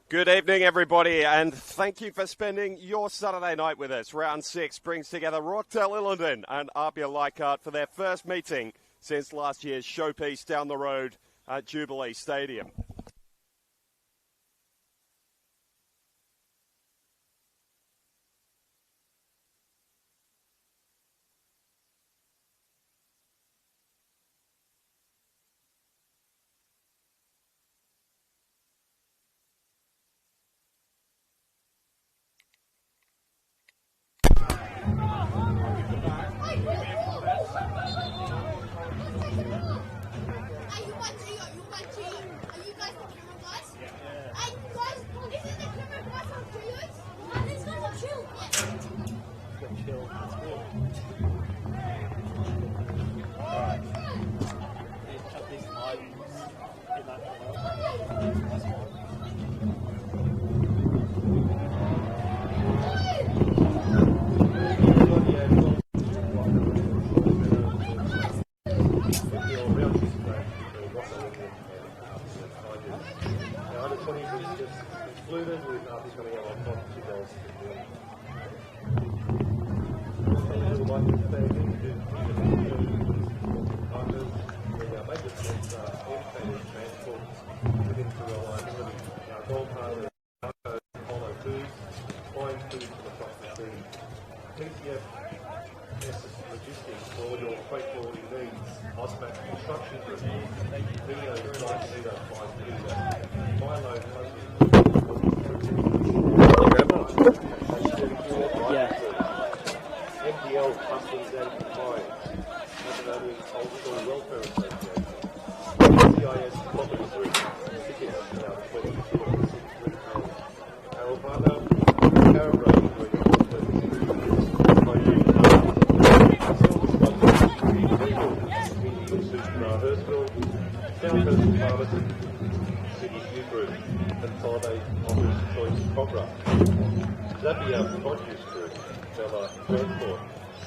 Good evening, everybody, and thank you for spending your Saturday night with us. Round 6 brings together Rockdale Ilinden and APIA Leichhardt for their first meeting since last year's showpiece down the road at Jubilee Stadium. NPL Customs and Compliance, Matrimony Cultural Welfare Association, CIS Property Group, tickets about 2026 retail. Our partner, Carabray Southern Pharmacy, City View Group, and Holiday Office Choice Cobra. Zapia Produce Group, Bella Transport,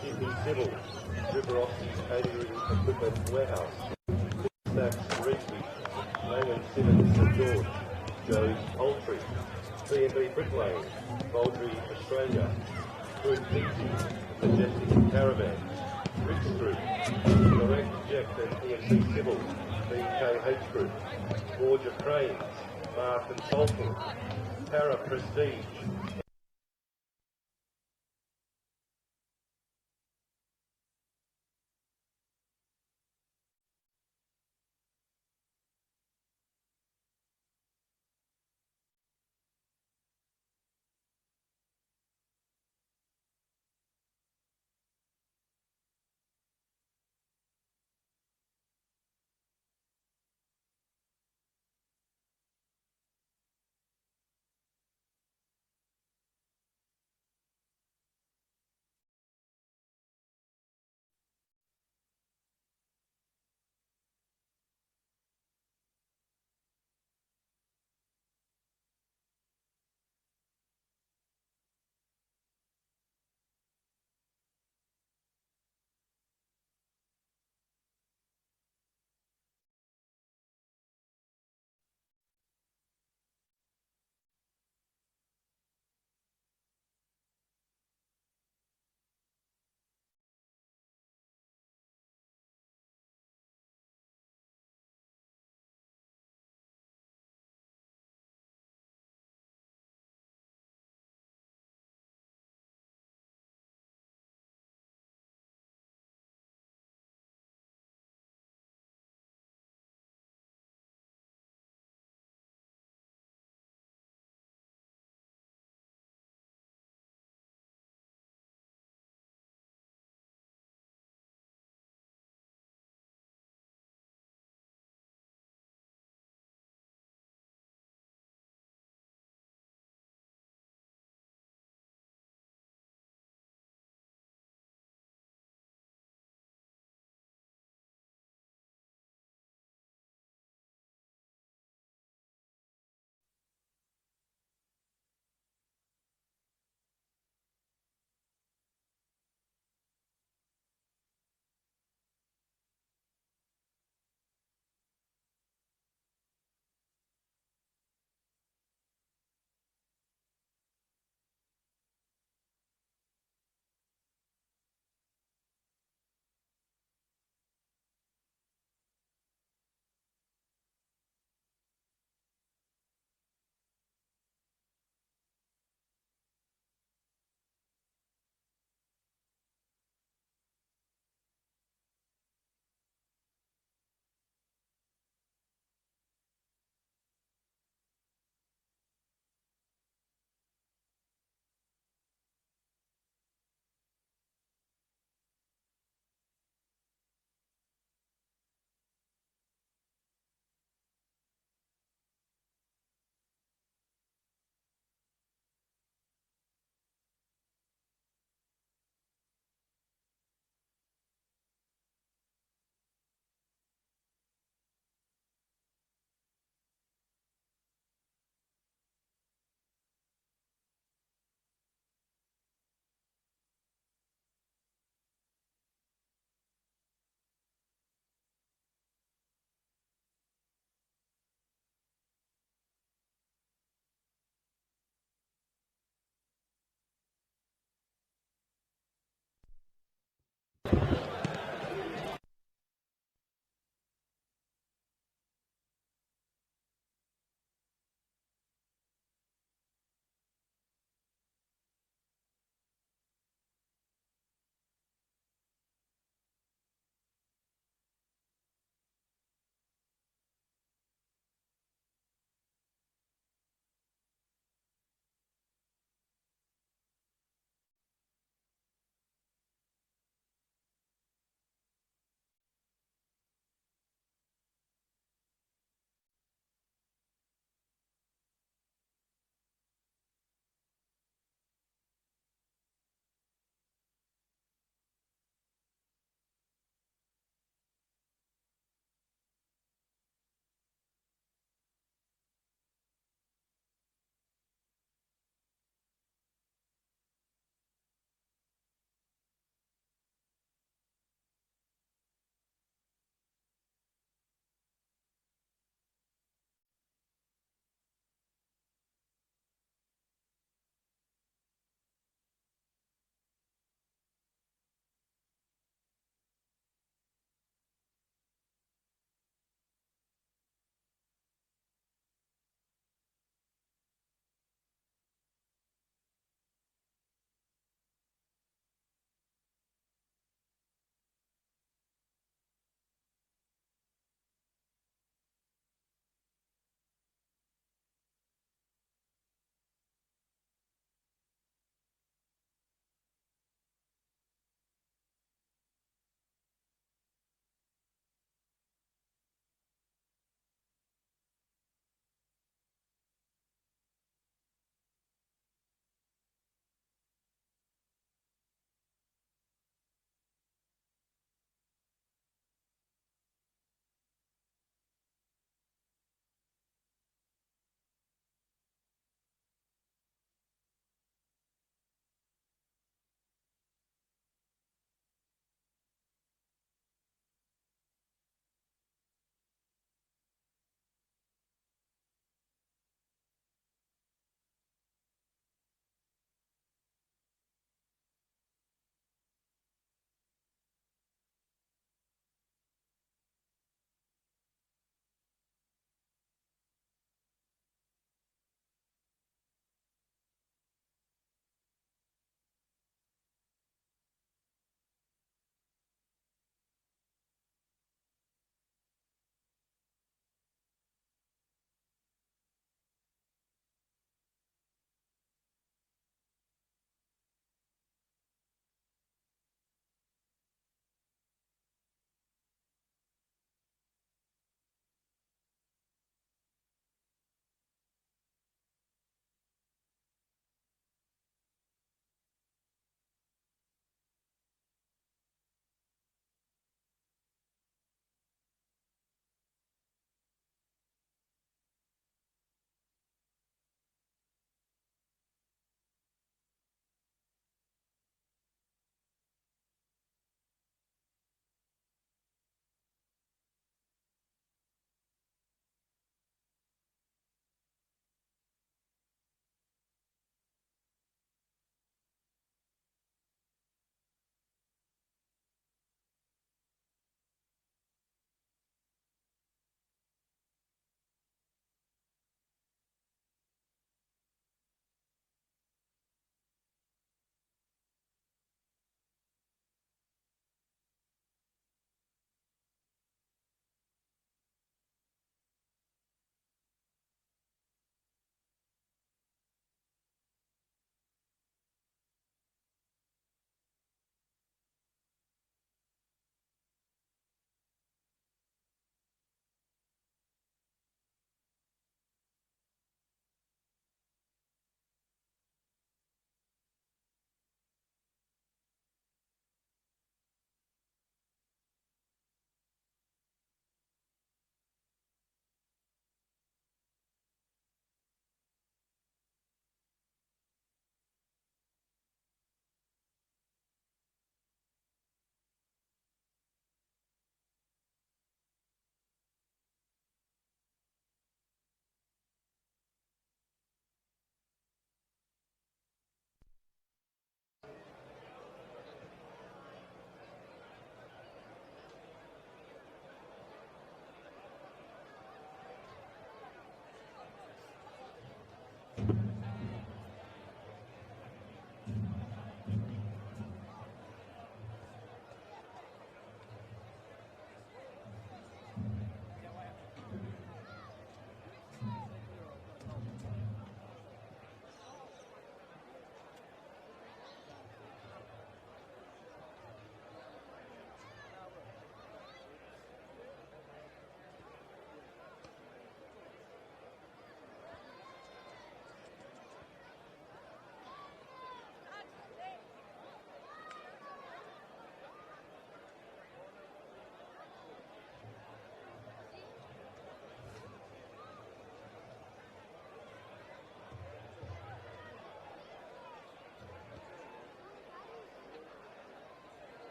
Sydney Civil, River Oxy's Catering Equipment Warehouse, Snacks Reese's, Raymond Simmons and George, Joe's Poultry, B&B Bricklaying, Poultry Australia, Fruit Easy, Majestic Caravan, Ricks Group, Direct Jet and PMC Civil, BKH Group, Forge of Cranes, Mar Consulting, Para Prestige,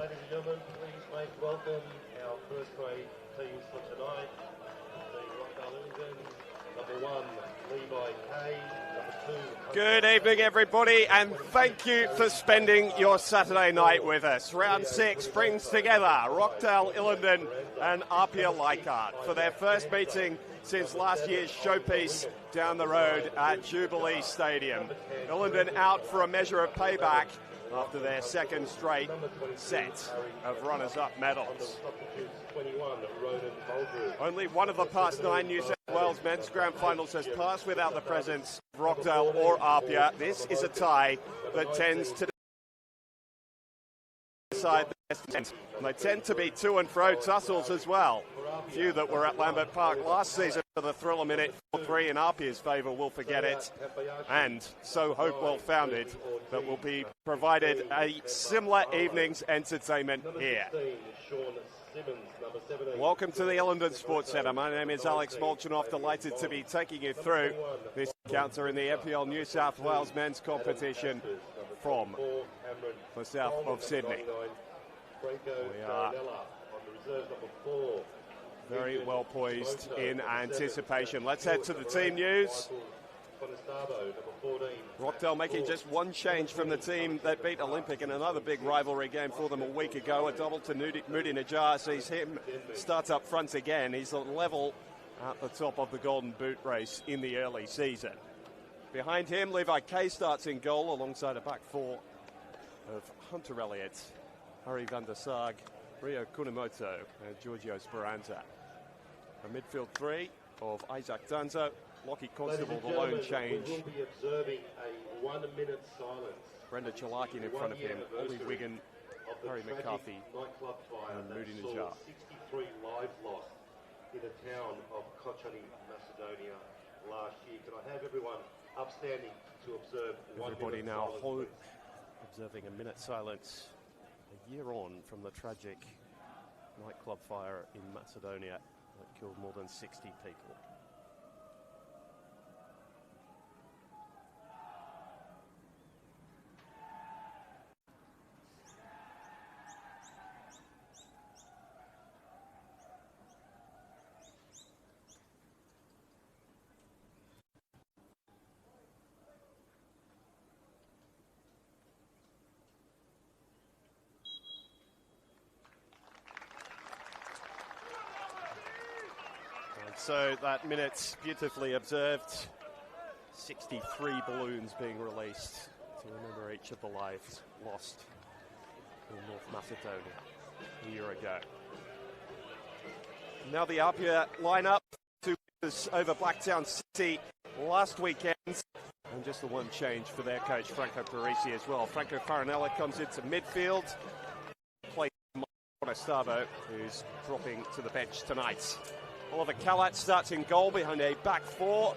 Ladies and gentlemen, please make welcome our first grade teams for tonight. The Rockdale Ilinden, number 1, Levi Kay, number 2... Good evening, everybody, and thank you for spending your Saturday night with us. Round 6 brings together Rockdale Ilinden and APIA Leichhardt for their first meeting since last year's showpiece down the road at Jubilee Stadium. Ilinden out for a measure of payback after their second straight set of runners-up medals. Only one of the past 9 New South Wales men's grand finals has passed without the presence of Rockdale or APIA. This is a tie that tends to decide the best attempt. And they tend to be to and fro tussles as well. Few that were at Lambert Park last season for the Thriller minute 4-3 in APIA's favour will forget it, and so hope well founded that will be provided a similar evening's entertainment here. Welcome to the Ilinden Sports Centre. My name is Alex Molchanoff, delighted to be taking you through this encounter in the NPL New South Wales men's competition from the south of Sydney. We are very well poised in anticipation. Let's head to the team news. Rockdale making just one change from the team that beat Olympic in another big rivalry game for them a week ago. A double to Moody Najjar sees him start up front again. He's at level at the top of the Golden Boot race in the early season. Behind him, Levi Kay starts in goal alongside a back four of Hunter Elliott, Harry van der Sarg, Rio Kunimoto and Giorgio Speranza. A midfield three of Isaac Danzo, Lockie Constable, the lone change. We will be observing a 1-minute silence. Brenda Chalakian in front of him, Ollie Wigan, Harry McCarthy, and Moody Najjar. 63 lives lost in the town of Kochani, Macedonia last year. Can I have everyone upstanding to observe 1 Everybody minute now silence, observing a minute silence a year on from the tragic nightclub fire in Macedonia that killed more than 60 people. So that minute's beautifully observed. 63 balloons being released to remember each of the lives lost in North Macedonia a year ago. Now the APIA lineup to over Blacktown City last weekend, and just the one change for their coach Franco Parisi as well. Franco Farinella comes into midfield, plays Monestavo, who's dropping to the bench tonight. Oliver Kalat starts in goal behind a back four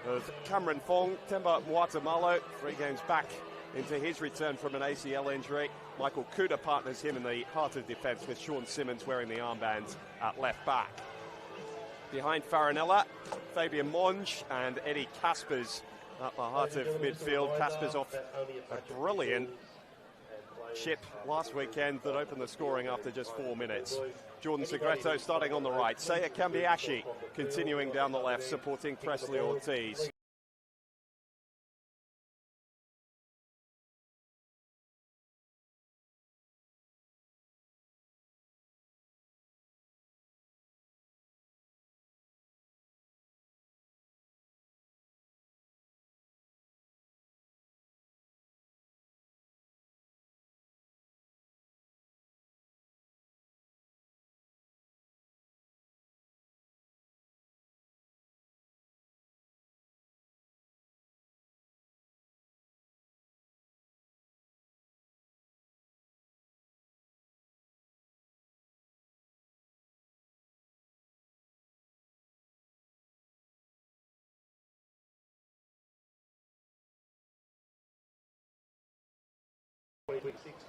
of Cameron Fong, Temba Muatamalo, 3 games back into his return from an ACL injury. Michael Kuda partners him in the heart of defence with Sean Simmons wearing the armband at left back. Behind Farinella, Fabian Monge and Eddie Caspers at the heart of midfield. Caspers off a brilliant chip last weekend that opened the scoring after just 4 minutes. Jordan Segreto starting on the right. Seiya Kambiashi continuing down the left, supporting Presley Ortiz.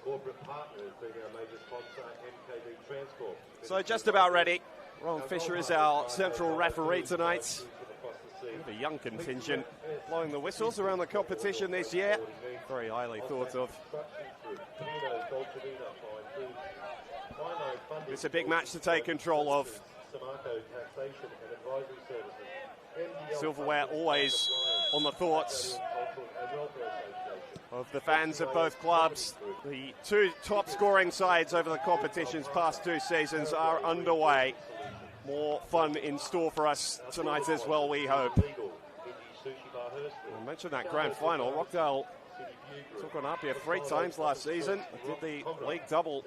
corporate partners being our major sponsor, MKB Transport. So just about ready. Ron Fisher is our central referee tonight. The young contingent blowing the whistles around the competition this year. Very highly thought of. It's a big match to take control of. Silverware always on the thoughts of the fans of both clubs. The two top scoring sides over the competition's past 2 seasons are underway. More fun in store for us tonight as well, we hope. I mentioned that grand final. Rockdale took on APIA 3 times last season. Did the league double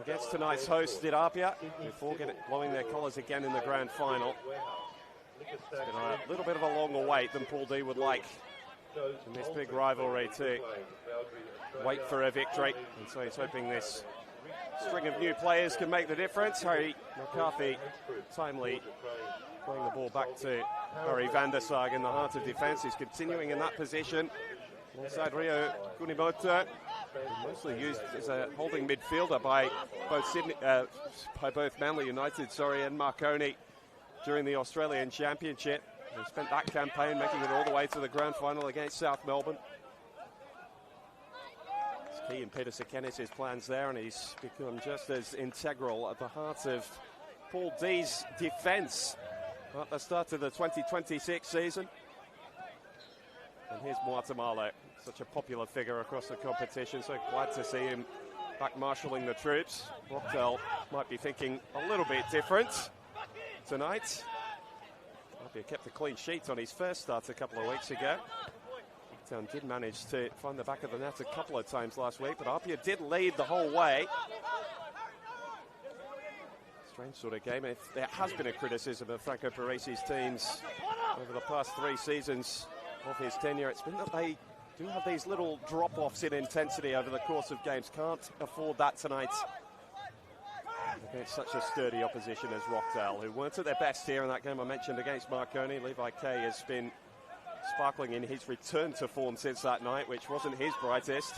against tonight's host, did APIA, before blowing their colours again in the grand final. It's been a little bit of a longer wait than Paul D would like in this big rivalry to wait for a victory. And so he's hoping this string of new players can make the difference. Harry McCarthy timely playing the ball back to Harry van der Sag in the heart of defence. He's continuing in that position alongside Rio Kunimoto, mostly used as a holding midfielder by both Manly United and Marconi during the Australian Championship. He spent that campaign making it all the way to the grand final against South Melbourne. He and Peter Sekenis' plans there, and he's become just as integral at the heart of Paul D's defence at the start of the 2026 season. And here's Muatamalo, such a popular figure across the competition, so glad to see him back marshalling the troops. Rockdale might be thinking a little bit different tonight. He kept a clean sheet on his first start a couple of weeks ago. Did manage to find the back of the net a couple of times last week, but APIA did lead the whole way. Strange sort of game. If there has been a criticism of Franco Parisi's teams over the past 3 seasons of his tenure, it's been that they do have these little drop-offs in intensity over the course of games. Can't afford that tonight against such a sturdy opposition as Rockdale, who weren't at their best here in that game I mentioned against Marconi. Levi Kay has been sparkling in his return to form since that night, which wasn't his brightest.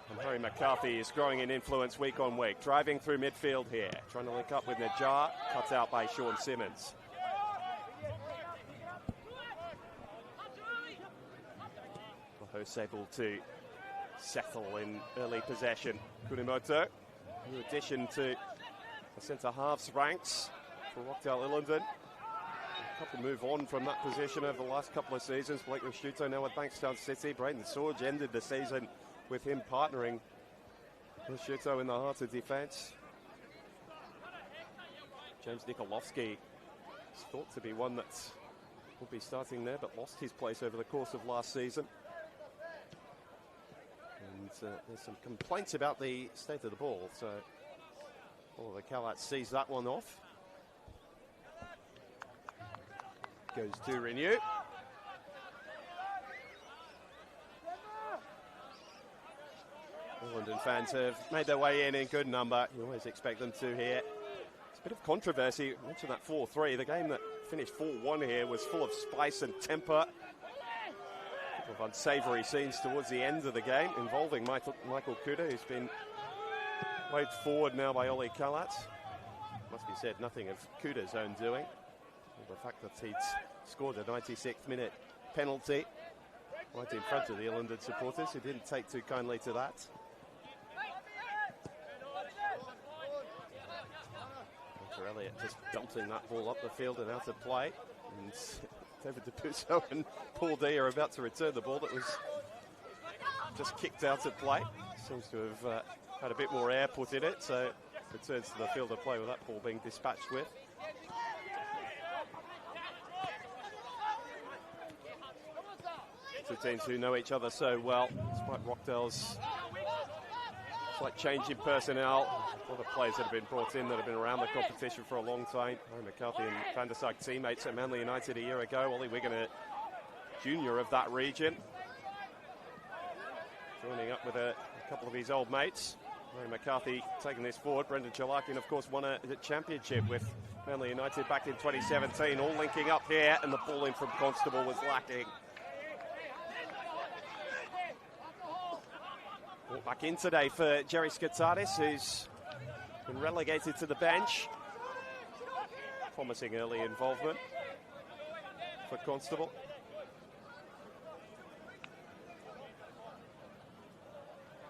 And Harry McCarthy is growing in influence week on week, driving through midfield here, trying to link up with Najjar, cut out by Sean Simmons. The hosts able to settle in early possession. Kunimoto, new addition to the centre-halves ranks for Rockdale Ilinden. A couple move on from that position over the last couple of seasons. Blake Rashuto now with Bankstown City. Braden Sorge ended the season with him partnering Rashuto in the heart of defence. James Nikolovsky is thought to be one that will be starting there, but lost his place over the course of last season. And there's some complaints about the state of the ball, so Oliver Callat sees that one off. Goes to renew. London fans have made their way in good number. You always expect them to here. It's a bit of controversy. I mentioned that 4-3. The game that finished 4-1 here was full of spice and temper. A couple of unsavoury scenes towards the end of the game involving Michael Kuda, who's been waved forward now by Ollie Callat. Must be said, nothing of Kuda's own doing. The fact that he'd scored a 96th minute penalty right in front of the Ilinden supporters, who didn't take too kindly to that. Walter Elliott just dumping that ball up the field and out of play. And David DePuso and Paul D are about to return the ball that was just kicked out of play. Seems to have had a bit more air put in it, so returns to the field of play with that ball being dispatched with. Two teams who know each other so well, despite Rockdale's slight change in personnel. A lot of players that have been brought in that have been around the competition for a long time. Harry McCarthy and Van der Sag teammates at Manly United a year ago. Ollie Wigan, a junior of that region, joining up with a couple of his old mates. Harry McCarthy taking this forward. Brendan Chalakian, of course, won a championship with Manly United back in 2017. All linking up here, and the ball in from Constable was lacking. Brought back in today for Jerry Skitsaris, who's been relegated to the bench. Promising early involvement. for Constable.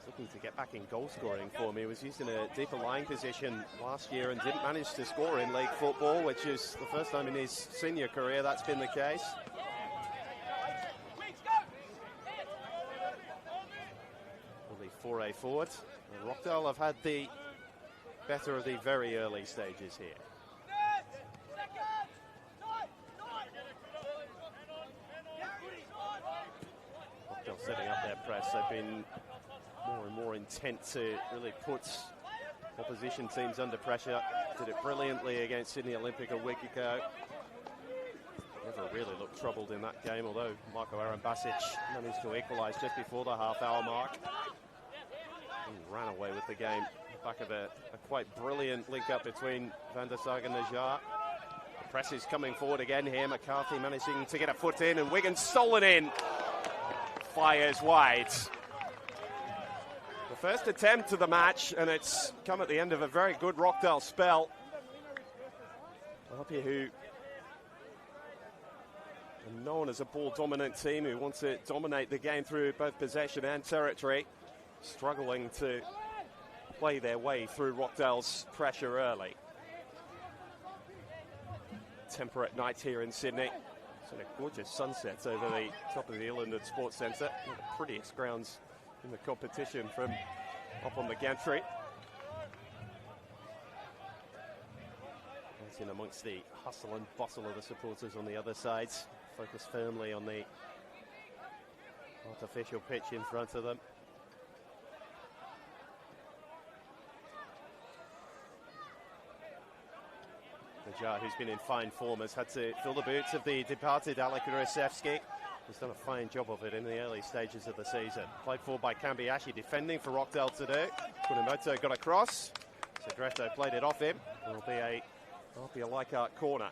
Looking to get back in goal scoring for me. He was used in a deeper lying position last year and didn't manage to score in league football, which is the first time in his senior career that's been the case. Only 4A forward. And Rockdale have had the better of the very early stages here. Rockdale setting up their press. They've been more and more intent to really put opposition teams under pressure. Did it brilliantly against Sydney Olympic a week ago. Never really looked troubled in that game, although Marco Arambasic managed to equalise just before the half-hour mark. He ran away with the game. Back of a quite brilliant link-up between Van der Sar and Najar. The press is coming forward again here. McCarthy managing to get a foot in, and Wigan stolen in. Fires wide. The first attempt of the match, and it's come at the end of a very good Rockdale spell. APIA, who are known as a ball-dominant team who want to dominate the game through both possession and territory, struggling to play their way through Rockdale's pressure early. Temperate night here in Sydney. It's a gorgeous sunset over the top of the Ilinden Sports Centre. One of the prettiest grounds in the competition from up on the gantry. That's in amongst the hustle and bustle of the supporters on the other side. Focus firmly on the artificial pitch in front of them. Najar, who's been in fine form, has had to fill the boots of the departed Alek Grosevsky. He's done a fine job of it in the early stages of the season. Played forward by Kambiashi, defending for Rockdale today. Kunimoto got across. Segreto played it off him. It'll be a APIA Leichhardt corner.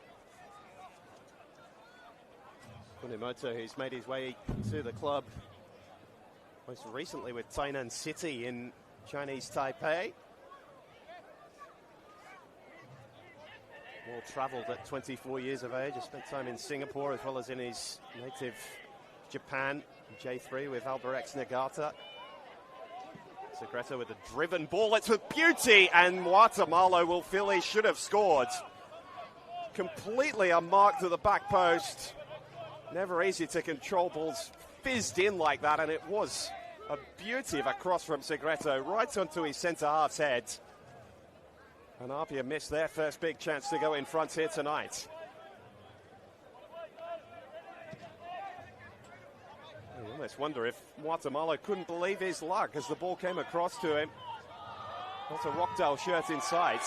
Kunimoto, who's made his way to the club most recently with Tainan City in Chinese Taipei. Well travelled at 24 years of age. Has spent time in Singapore as well as in his native Japan. J3 with Albirex Nagata. Segreto with a driven ball. It's a beauty, and Guatemala will feel he should have scored. Completely unmarked to the back post. Never easy to control balls fizzed in like that, and it was a beauty of a cross from Segreto right onto his centre half's head. And APIA missed their first big chance to go in front here tonight. I almost wonder if Guatemala couldn't believe his luck as the ball came across to him. Not a Rockdale shirt in sight.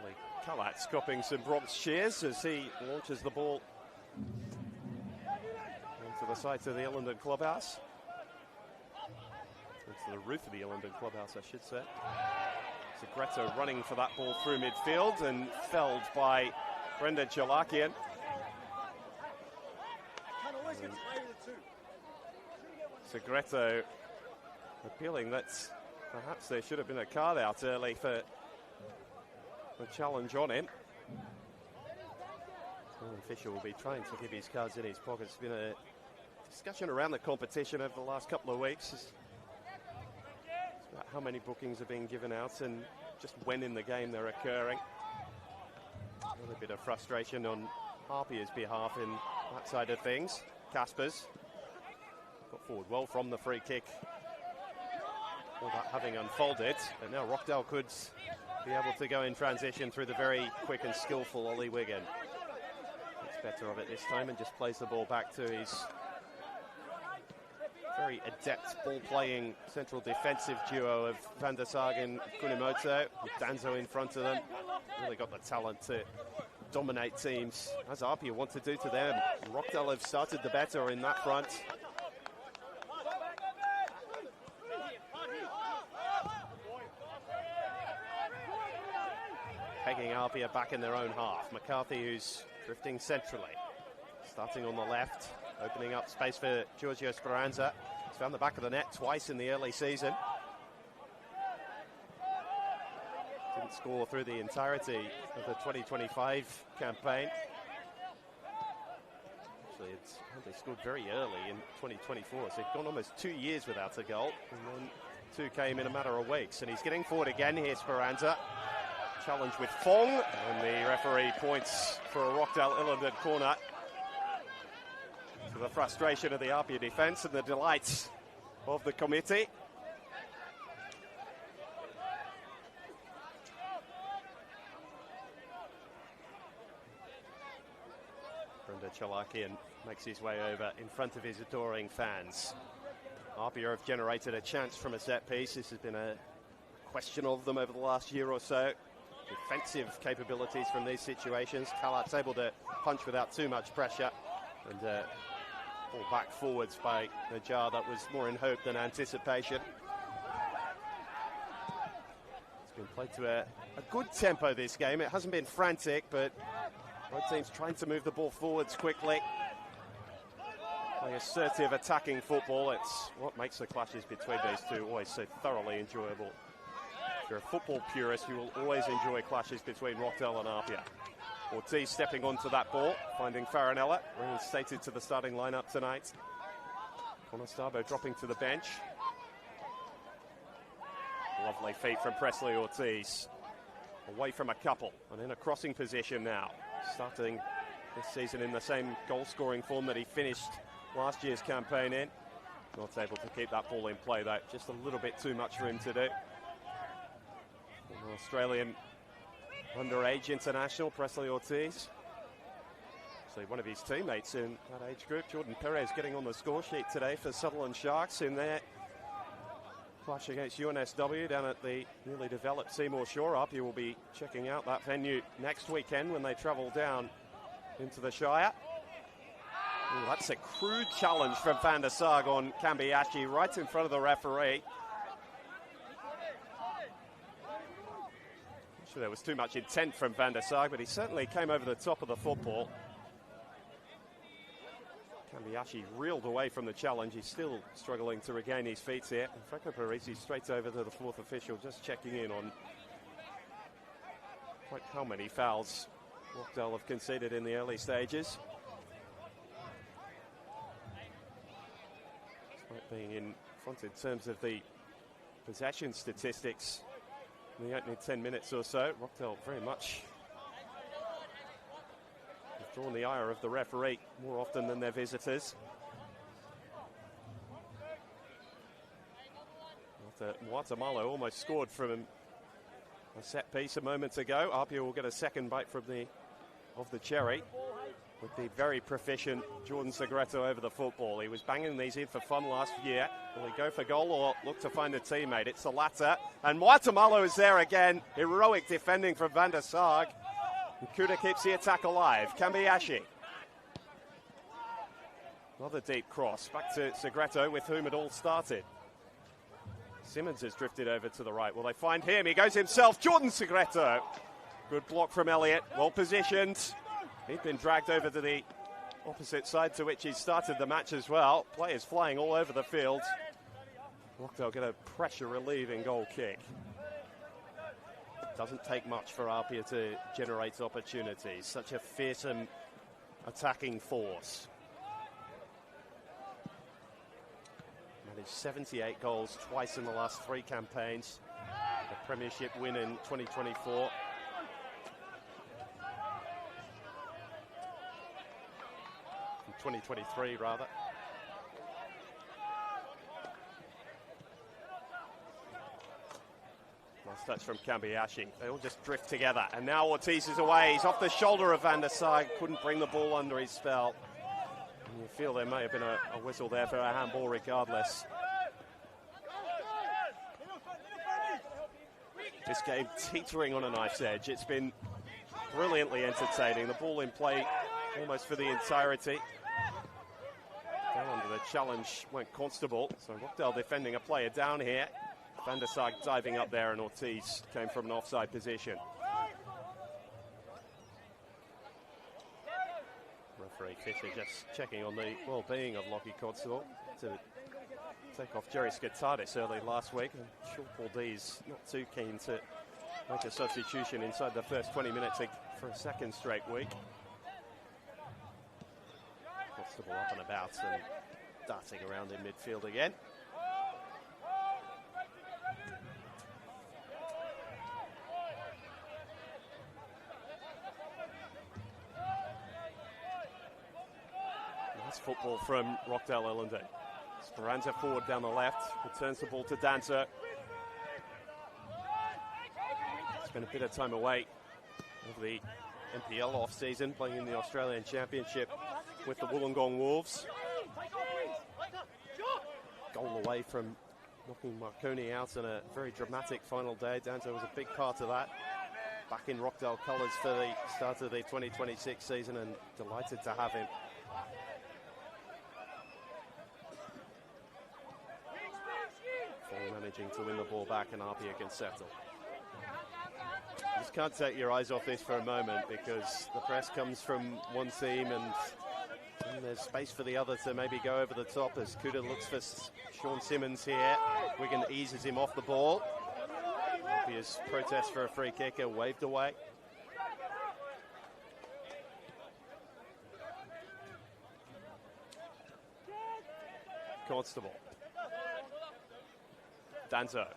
Ollie Kalat's copying some Bronx cheers as he launches the ball onto the side of the Ilinden clubhouse. To the roof of the Ilinden clubhouse, I should say. Segreto running for that ball through midfield and felled by Brendan Chalakian. Segreto appealing that perhaps there should have been a card out early for the challenge on him. The official will be trying to keep his cards in his pockets. It's been a discussion around the competition over the last couple of weeks. About how many bookings are being given out and just when in the game they're occurring. A little bit of frustration on APIA's behalf in that side of things. Caspers got forward well from the free kick. All that having unfolded, but now Rockdale could be able to go in transition through the very quick and skillful Ollie Wigan. Gets better of it this time and just plays the ball back to his very adept ball-playing central defensive duo of Van der Sar and Kunimoto, with Danzo in front of them. Really got the talent to dominate teams, as APIA want to do to them. Rockdale have started the better in that front. Pegging APIA back in their own half. McCarthy, who's drifting centrally, starting on the left. Opening up space for Giorgio Speranza. He's found the back of the net twice in the early season. Didn't Didn't score through the entirety of the 2025 campaign. Actually, they scored very early in 2024, so they've gone almost 2 years without a goal, and then 2 came in a matter of weeks. And he's getting forward again here, Speranza. Challenge with Fong, and the referee points for a Rockdale Ilinden corner. To the frustration of the APIA defence and the delights of the committee. Chalakian makes his way over in front of his adoring fans. APIA have generated a chance from a set piece. This has been a question of them over the last year or so. Defensive capabilities from these situations. Kalat's able to punch without too much pressure and pull back forwards by Najjar. That was more in hope than anticipation. It's been played to a good tempo this game. It hasn't been frantic, but both teams trying to move the ball forwards quickly. Playing assertive attacking football. It's what makes the clashes between these two always so thoroughly enjoyable. If you're a football purist, you will always enjoy clashes between Rockdale and APIA. Ortiz stepping onto that ball, finding Farinella, reinstated to the starting lineup tonight. Conestabo dropping to the bench. Lovely feet from Presley Ortiz. Away from a couple and in a crossing position now. Starting this season in the same goal-scoring form that he finished last year's campaign in. Not able to keep that ball in play though, just a little bit too much for him to do. An Australian underage international, Presley Ortiz. So one of his teammates in that age group, Jordan Perez, getting on the score sheet today for Sutherland Sharks in their clash against UNSW down at the newly developed Seymour Shore. APIA will be checking out that venue next weekend when they travel down into the Shire. Ooh, that's a crude challenge from Van der Sarg on Kambiashi right in front of the referee. Not sure there was too much intent from Van der Sarg, but he certainly came over the top of the football. Kambiashi reeled away from the challenge. He's still struggling to regain his feet here. And Franco Parisi straight over to the fourth official, just checking in on quite how many fouls Rockdale have conceded in the early stages. Despite being in front in terms of the possession statistics in the opening 10 minutes or so, Rockdale very much drawn the ire of the referee more often than their visitors. After Guatemala almost scored from a set piece a moment ago, APIA will get a second bite from the cherry with the very proficient Jordan Segreto over the football. He was banging these in for fun last year. Will he go for goal or look to find a teammate? It's the latter. And Guatemala is there again. Heroic defending from Van der Sarg. Kuda keeps the attack alive. Kambiashi. Another deep cross. Back to Segreto, with whom it all started. Simmons has drifted over to the right. Will they find him? He goes himself. Jordan Segreto. Good block from Elliott. Well positioned. He'd been dragged over to the opposite side to which he started the match as well. Players flying all over the field. Rockdale get a pressure relieving goal kick. Doesn't take much for APIA to generate opportunities. Such a fearsome attacking force. Managed 78 goals twice in the last 3 campaigns. A Premiership win in 2024. In 2023, rather. Nice touch from Kambiashi. They all just drift together. And now Ortiz is away. He's off the shoulder of Van der Sarg. Couldn't bring the ball under his spell. And you feel there may have been a whistle there for a handball regardless. This game teetering on a knife's edge. It's been brilliantly entertaining. The ball in play almost for the entirety. Down under the challenge went Constable. So Rockdale defending a player down here. Van der Sarg diving up there, and Ortiz came from an offside position. Referee Fisher just checking on the well-being of Lockie Constable to take off Jerry Skotadis early last week. And sure Paul D's not too keen to make a substitution inside the first 20 minutes for a second straight week. Constable up and about and darting around in midfield again. Nice football from Rockdale Ilinden. Speranza forward down the left, returns the ball to Dancer. Spent a bit of time away over the NPL off-season, playing in the Australian Championship with the Wollongong Wolves. Goal away from knocking Marconi out in a very dramatic final day. Danzo was a big part of that. Back in Rockdale colours for the start of the 2026 season, and delighted to have him. Managing to win the ball back, and APIA can settle. You just can't take your eyes off this for a moment, because the press comes from one team and there's space for the other to maybe go over the top as Kuda looks for Sean Simmons here. Wigan eases him off the ball. APIA's protest for a free kick are waved away. Constable. Danzo.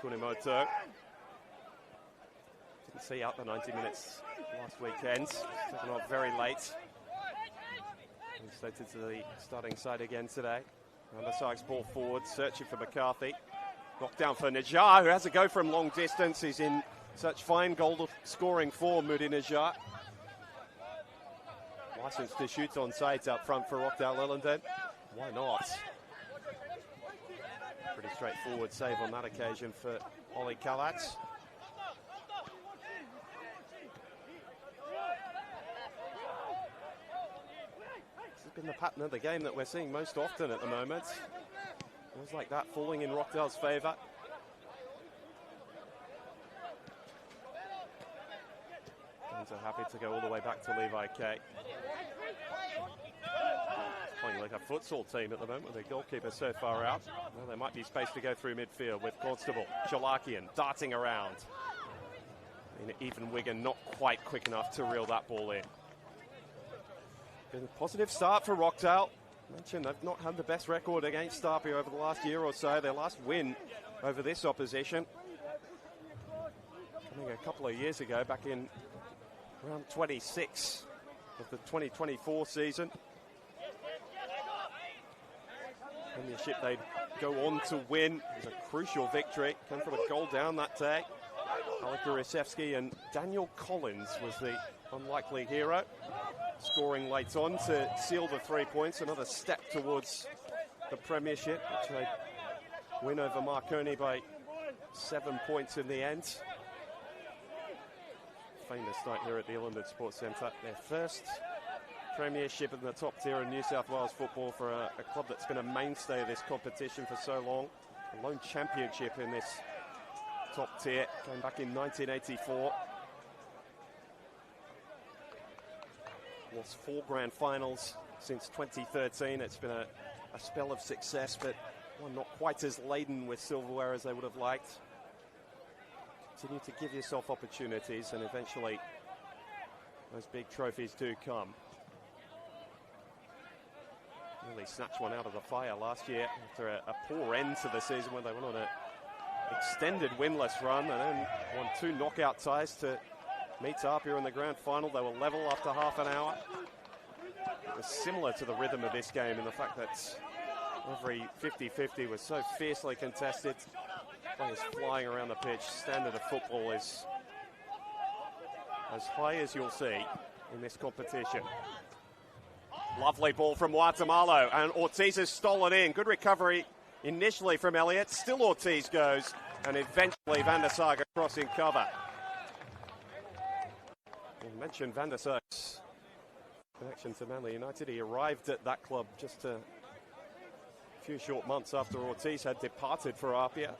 Kunimoto. Didn't see out the 90 minutes last weekend. Taken off very late. And slated to the starting side again today. Van der Sykes ball forward, searching for McCarthy. Knocked down for Najjar, who has a go from long distance. He's in such fine goal scoring form, Moody Najjar. Licensed to shoot on sides up front for Rockdale Ilinden. Why not? Pretty straightforward save on that occasion for Ollie Kalatz. This has been the pattern of the game that we're seeing most often at the moment. Feels like that falling in Rockdale's favour. Fans are happy to go all the way back to Levi K. Playing like a futsal team at the moment with their goalkeeper so far out. Well, there might be space to go through midfield with Constable, Chalakian darting around. And even Wigan not quite quick enough to reel that ball in. Been a positive start for Rockdale. I mentioned they've not had the best record against APIA over the last year or so. Their last win over this opposition coming a couple of years ago, back in round 26 of the 2024 season. Premiership they'd go on to win. It was a crucial victory. Came from a goal down that day. Alec Gurysevsky and Daniel Collins was the unlikely hero, scoring late on to seal the 3 points. Another step towards the Premiership, which they win over Marconi by 7 points in the end. Famous night here at the Ilinden Sports Centre. Their first Premiership in the top tier in New South Wales football for a club that's been a mainstay of this competition for so long. A lone championship in this top tier, came back in 1984. Lost 4 grand finals since 2013. It's been a spell of success, but one not quite as laden with silverware as they would have liked. Continue to give yourself opportunities, and eventually those big trophies do come. Really snatched one out of the fire last year after a poor end to the season when they went on an extended winless run, and then won 2 knockout ties to meet APIA in the grand final. They were level after half an hour. It was similar to the rhythm of this game in the fact that every 50-50 was so fiercely contested. Players flying around the pitch. Standard of football is as high as you'll see in this competition. Lovely ball from Guatemala, and Ortiz has stolen in. Good recovery initially from Elliott. Still Ortiz goes, and eventually Van der Sar crossing cover. You mentioned Van der Sar's connection to Manly United. He arrived at that club just a few short months after Ortiz had departed for APIA.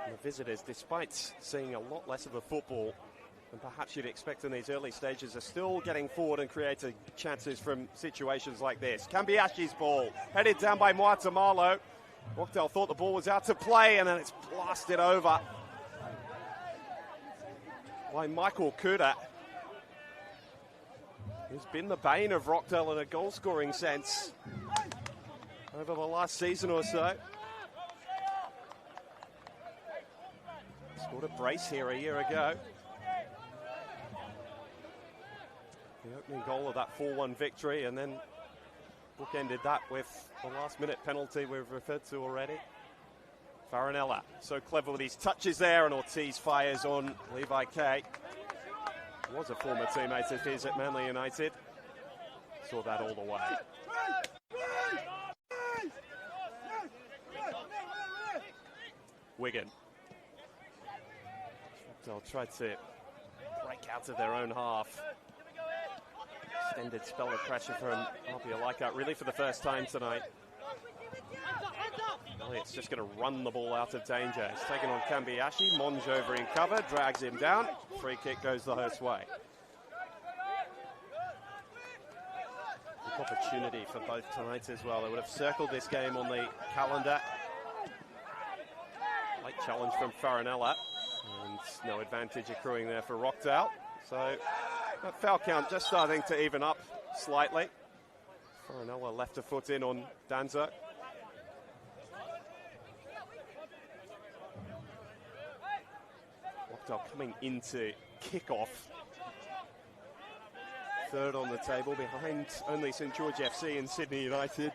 The visitors, despite seeing a lot less of the football And perhaps you'd expect in these early stages are still getting forward and creating chances from situations like this. Kambiashi's ball, headed down by Moatamalo. Rockdale thought the ball was out to play, and then it's blasted over by Michael Kuda, who's been the bane of Rockdale in a goal-scoring sense over the last season or so. Scored a brace here a year ago. The opening goal of that 4-1 victory, and then bookended that with the last-minute penalty we've referred to already. Farinella, so clever with his touches there, and Ortiz fires on Levi Kay. Was a former teammate of his at Manly United. Saw that all the way. Wigan. They'll try to break out of their own half. Extended spell of pressure from APIA Leichhardt, really for the first time tonight. Elliott's just going to run the ball out of danger. He's taken on Kambiashi. Monge over in cover, drags him down. Free kick goes the host way. Big opportunity for both tonight as well. They would have circled this game on the calendar. Late challenge from Farinella. And no advantage accruing there for Rockdale. So that foul count just starting to even up slightly. Farinella left a foot in on Danzo. Rockdale coming into kickoff. Third on the table behind only St George FC and Sydney United.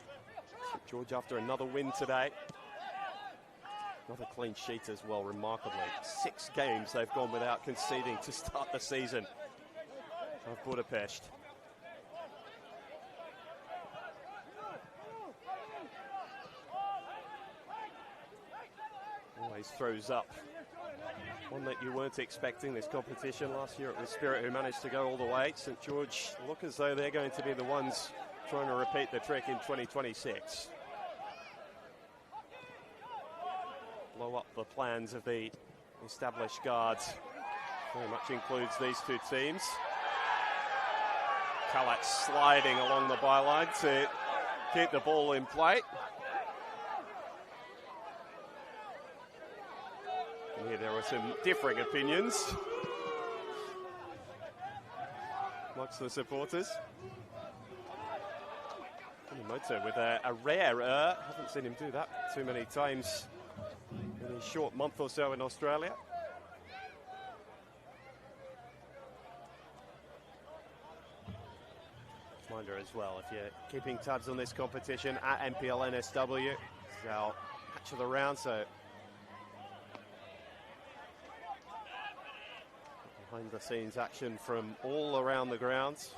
St George after another win today. Another clean sheet as well, remarkably. 6 games they've gone without conceding to start the season of Budapest. Always throws up one that you weren't expecting this competition. Last year it was Spirit who managed to go all the way. St George look as though they're going to be the ones trying to repeat the trick in 2026. Blow up the plans of the established guards. Very much includes these two teams. Kalat sliding along the byline to keep the ball in play. And here there were some differing opinions amongst the supporters. Moto with a rare error. Haven't seen him do that too many times in a short month or so in Australia. Reminder as well, if you're keeping tabs on this competition, at NPL NSW, this is our match of the round, so behind the scenes action from all around the grounds.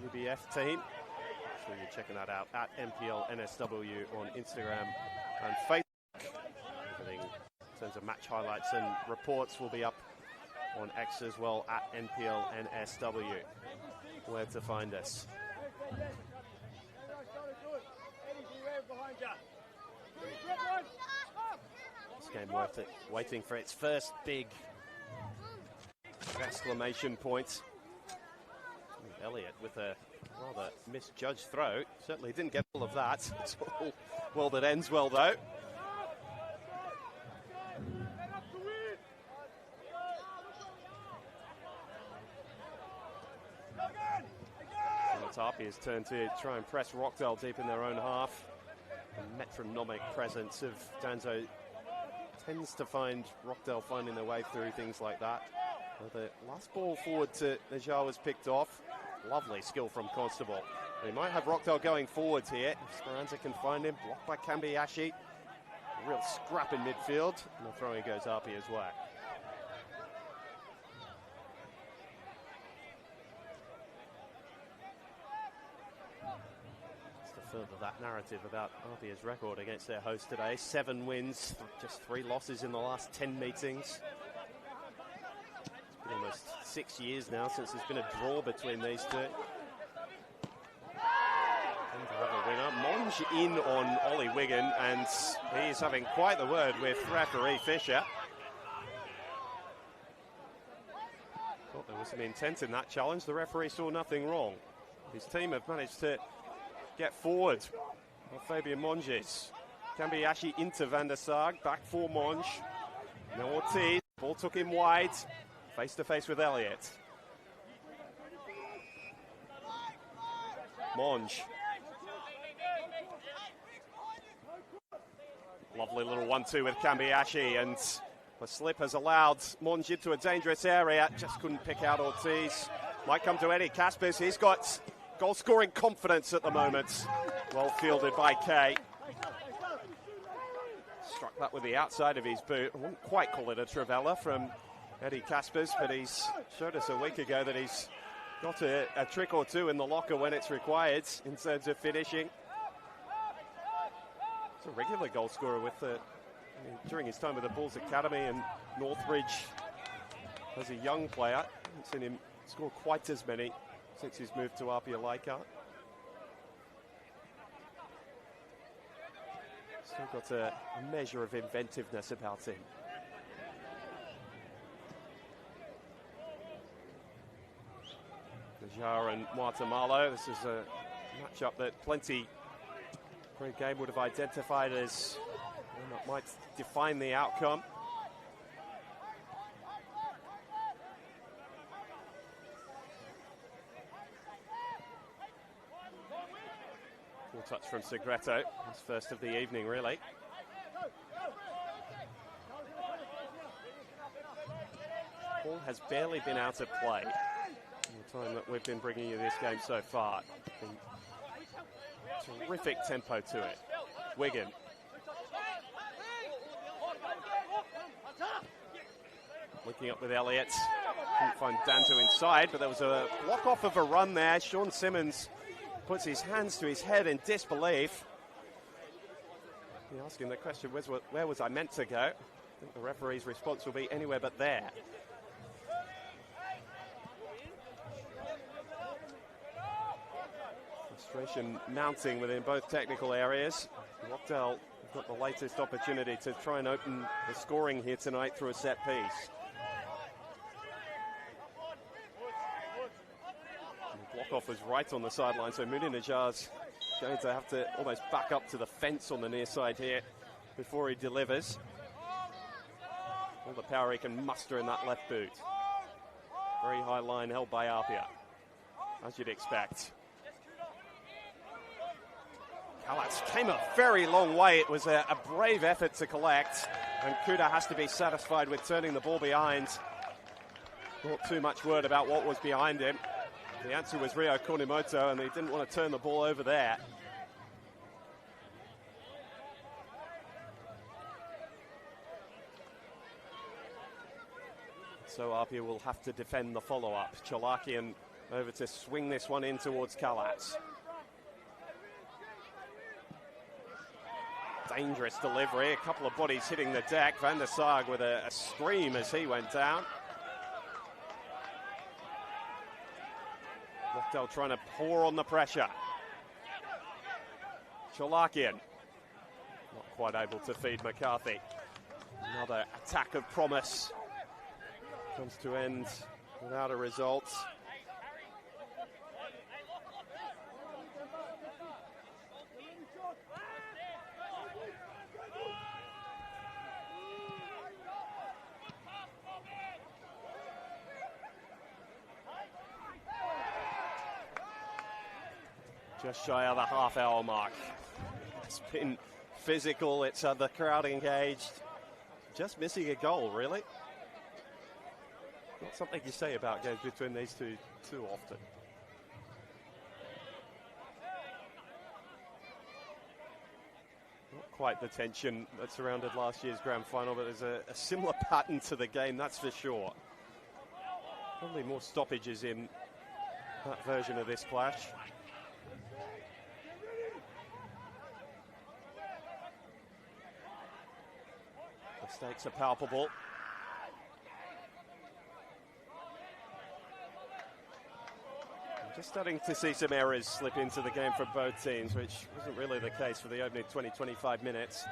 The UBF team, so you're checking that out at NPL NSW on Instagram and Facebook. Everything in terms of match highlights and reports will be up on X as well at NPL NSW. Where to find us. This game worth it, waiting for its first big exclamation point. Elliott with a rather misjudged throw. Certainly didn't get all of that. It's all well that ends well, though. APIA's turn to try and press Rockdale deep in their own half. The metronomic presence of Danzo tends to find Rockdale finding their way through things like that. The last ball forward to Najjar was picked off. Lovely skill from Constable. They might have Rockdale going forwards here. If Speranza can find him, blocked by Kambiashi. Real scrap in midfield, and the throwing goes APIA's way. Further that narrative about APIA's record against their host today. 7 wins, just 3 losses in the last 10 meetings. It's been almost 6 years now since there's been a draw between these two. And to have a winner, Monge in on Ollie Wigan, and he's having quite the word with referee Fisher. Thought there was some intent in that challenge. The referee saw nothing wrong. His team have managed to get forward. Well, Fabian Monges. Kambiashi into Van der Sarg. Back for Monge. Now Ortiz. Ball took him wide. Face to face with Elliott. Monge. Lovely little 1-2 with Kambiashi, and the slip has allowed Monge into a dangerous area. Just couldn't pick out Ortiz. Might come to Eddie Kaspers. He's got goal-scoring confidence at the moment. Well fielded by Kay. Struck that with the outside of his boot. I wouldn't quite call it a trivela from Eddie Kaspers, but he's showed us a week ago that he's got a trick or two in the locker when it's required in terms of finishing. He's a regular goal scorer with during his time with the Bulls Academy and Northbridge as a young player. I haven't seen him score quite as many since he's moved to APIA Leichhardt. Still got a measure of inventiveness about him. Jar and Guatemala. This is a matchup that plenty pre-game would have identified as one that might define the outcome. Full touch from Segreto. His first of the evening, really. Ball has barely been out of play in the time that we've been bringing you this game so far. Terrific tempo to it. Wigan. Looking up with Elliott. Couldn't find Danto inside, but there was a block off of a run there. Sean Simmons puts his hands to his head in disbelief. You're asking the question, where was I meant to go? I think the referee's response will be anywhere but there. Frustration mounting within both technical areas. Rockdale have got the latest opportunity to try and open the scoring here tonight through a set piece. The block off was right on the sideline, so Moody Najjar's going to have to almost back up to the fence on the near side here before he delivers. All the power he can muster in that left boot. Very high line held by APIA, as you'd expect. Kalatz came a very long way. It was a brave effort to collect, and Kuda has to be satisfied with turning the ball behind. Not too much word about what was behind him. The answer was Rio Kornimoto, and he didn't want to turn the ball over there. So APIA will have to defend the follow-up. Chalakian over to swing this one in towards Kalatz. Dangerous delivery, a couple of bodies hitting the deck. Van der Sarg with a scream as he went down. Rockdale trying to pour on the pressure. Chalakian not quite able to feed McCarthy. Another attack of promise comes to end without a result. Just shy of the half-hour mark. It's been physical. It's the crowd engaged. Just missing a goal, really. Not something you say about games between these two too often. Not quite the tension that surrounded last year's grand final, but there's a similar pattern to the game, that's for sure. Probably more stoppages in that version of this clash. The stakes are palpable. I'm just starting to see some errors slip into the game from both teams, which wasn't really the case for the opening 20-25 minutes.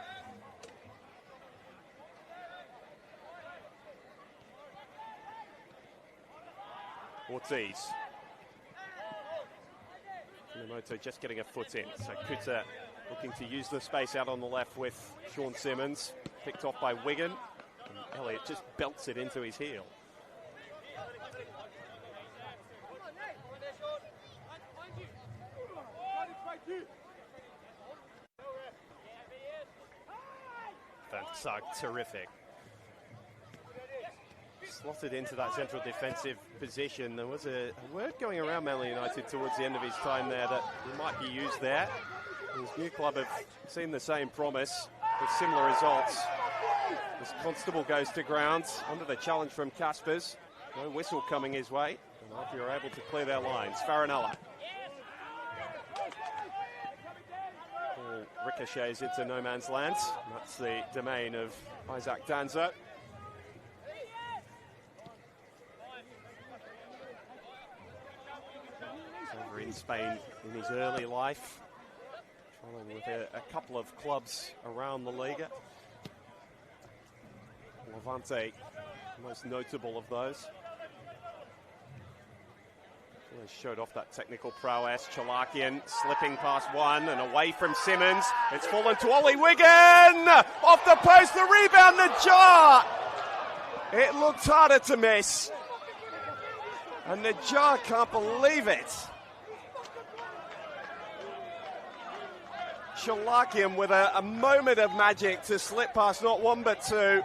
Ortiz. Minamoto just getting a foot in. So Kuta looking to use the space out on the left with Sean Simmons. Picked off by Wigan. And Elliott just belts it into his heel. Van Sag, terrific. Slotted into that central defensive position. There was a word going around Manly United towards the end of his time there that he might be used there. His new club have seen the same promise with similar results. As Constable goes to ground under the challenge from Caspers. No whistle coming his way. And APIA are able to clear their lines. Farinella. Ball ricochets into no man's land. That's the domain of Isaac Danzo. Over in Spain in his early life. Traveling with a couple of clubs around the Liga. Levante, most notable of those. He showed off that technical prowess. Chalakian slipping past one and away from Simmons. It's fallen to Ollie Wigan! Off the post, the rebound, the jar! It looked harder to miss. And the jar can't believe it. Chalakian with a moment of magic to slip past not one but two.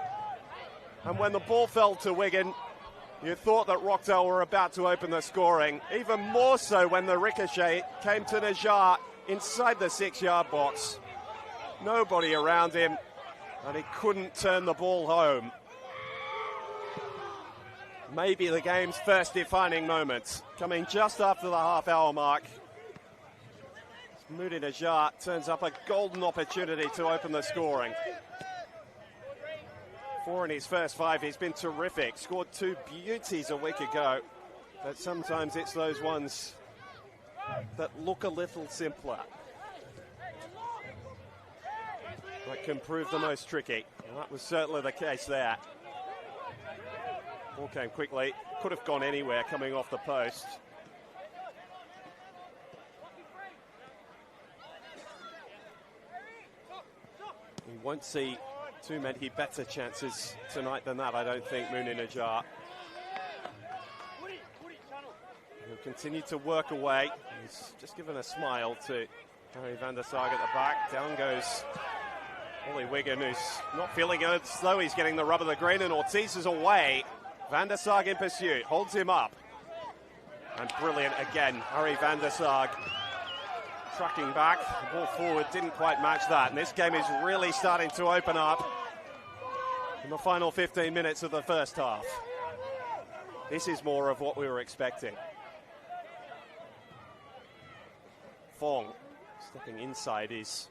And when the ball fell to Wigan, you thought that Rockdale were about to open the scoring. Even more so when the ricochet came to Najjar inside the 6-yard box. Nobody around him, and he couldn't turn the ball home. Maybe the game's first defining moment, coming just after the half-hour mark. Moody Najjar turns up a golden opportunity to open the scoring. 4 in his first 5, he's been terrific. Scored 2 beauties a week ago, but sometimes it's those ones that look a little simpler that can prove the most tricky. And that was certainly the case there. Ball came quickly, could have gone anywhere coming off the post. We won't see too many better chances tonight than that, I don't think, Mooney Najjar. He'll continue to work away. He's just given a smile to Harry van der Sar at the back. Down goes Ollie Wigan, who's not feeling it, though he's getting the rub of the green, and Ortiz is away. Van der Sar in pursuit, holds him up. And brilliant again, Harry van der Sar. Tracking back, the ball forward didn't quite match that, and this game is really starting to open up in the final 15 minutes of the first half. This is more of what we were expecting. Fong stepping inside his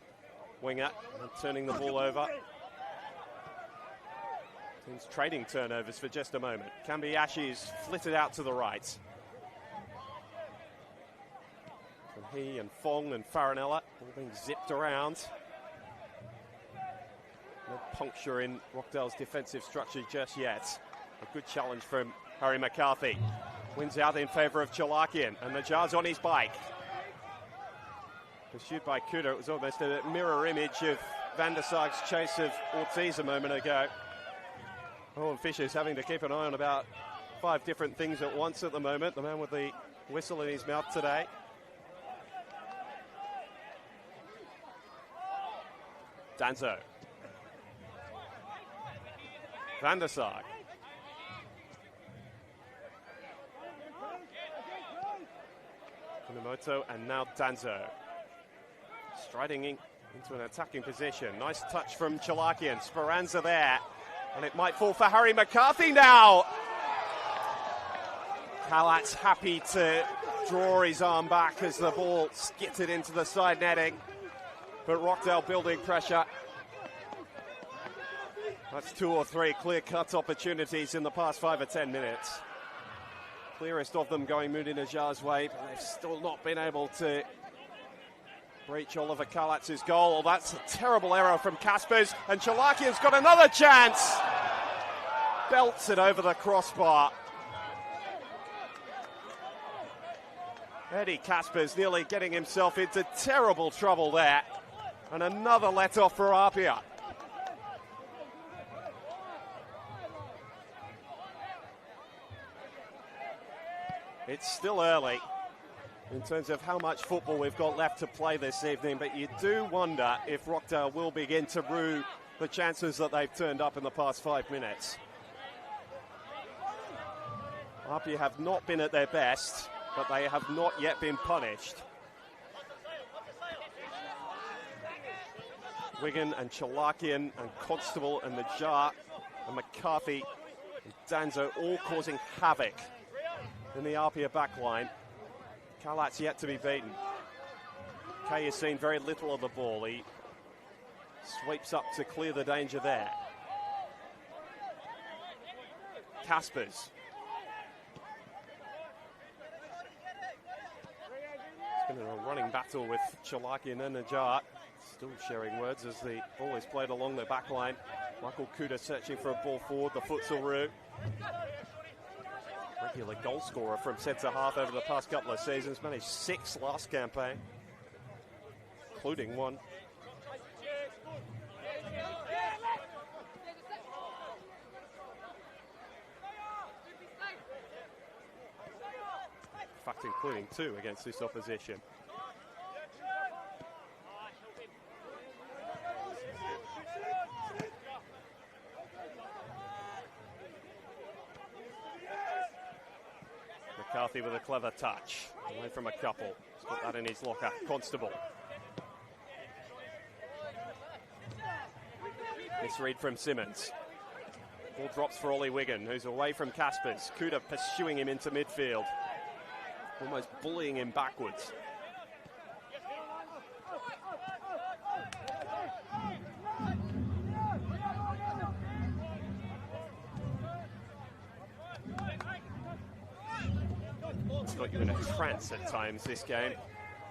winger and turning the ball over. Team's trading turnovers for just a moment. Kambiashi's flitted out to the right. He and Fong and Farinella all being zipped around. No puncture in Rockdale's defensive structure just yet. A good challenge from Harry McCarthy. Wins out in favour of Chalakian, and Najjar's on his bike. Pursued by Kuta, it was almost a mirror image of Van der Sarg's chase of Ortiz a moment ago. Owen Fisher's having to keep an eye on about 5 different things at once at the moment. The man with the whistle in his mouth today. Danzo. Van der Sar. Kunamoto and now Danzo. Striding into an attacking position. Nice touch from Chalakian. Speranza there. And it might fall for Harry McCarthy now. Kalat's happy to draw his arm back as the ball skittered into the side netting. But Rockdale building pressure. That's 2 or 3 clear-cut opportunities in the past 5 or 10 minutes. Clearest of them going Moody Najjar's way, but they've still not been able to breach Oliver Kalatz's goal. That's a terrible error from Caspers, and Chalakian's got another chance. Belts it over the crossbar. Eddie Casper's nearly getting himself into terrible trouble there. And another let-off for APIA. It's still early in terms of how much football we've got left to play this evening, but you do wonder if Rockdale will begin to rue the chances that they've turned up in the past 5 minutes. APIA have not been at their best, but they have not yet been punished. Wigan and Chalakian and Constable and Najjar and McCarthy and Danzo all causing havoc in the APIA backline. Kalat's yet to be beaten. Kay has seen very little of the ball. He sweeps up to clear the danger there. Caspers. It's been a running battle with Chalakian and Najjar. Still sharing words as the ball is played along the back line. Michael Kuda searching for a ball forward, the futsal route. Regular goal scorer from centre half over the past couple of seasons. Managed 6 last campaign, including 1. In fact, including 2 against this opposition. McCarthy with a clever touch, away from a couple. He's put that in his locker. Constable. Misread from Simmons. Ball drops for Ollie Wigan, who's away from Caspers. Kuda pursuing him into midfield, almost bullying him backwards. It's got you in a trance at times, this game.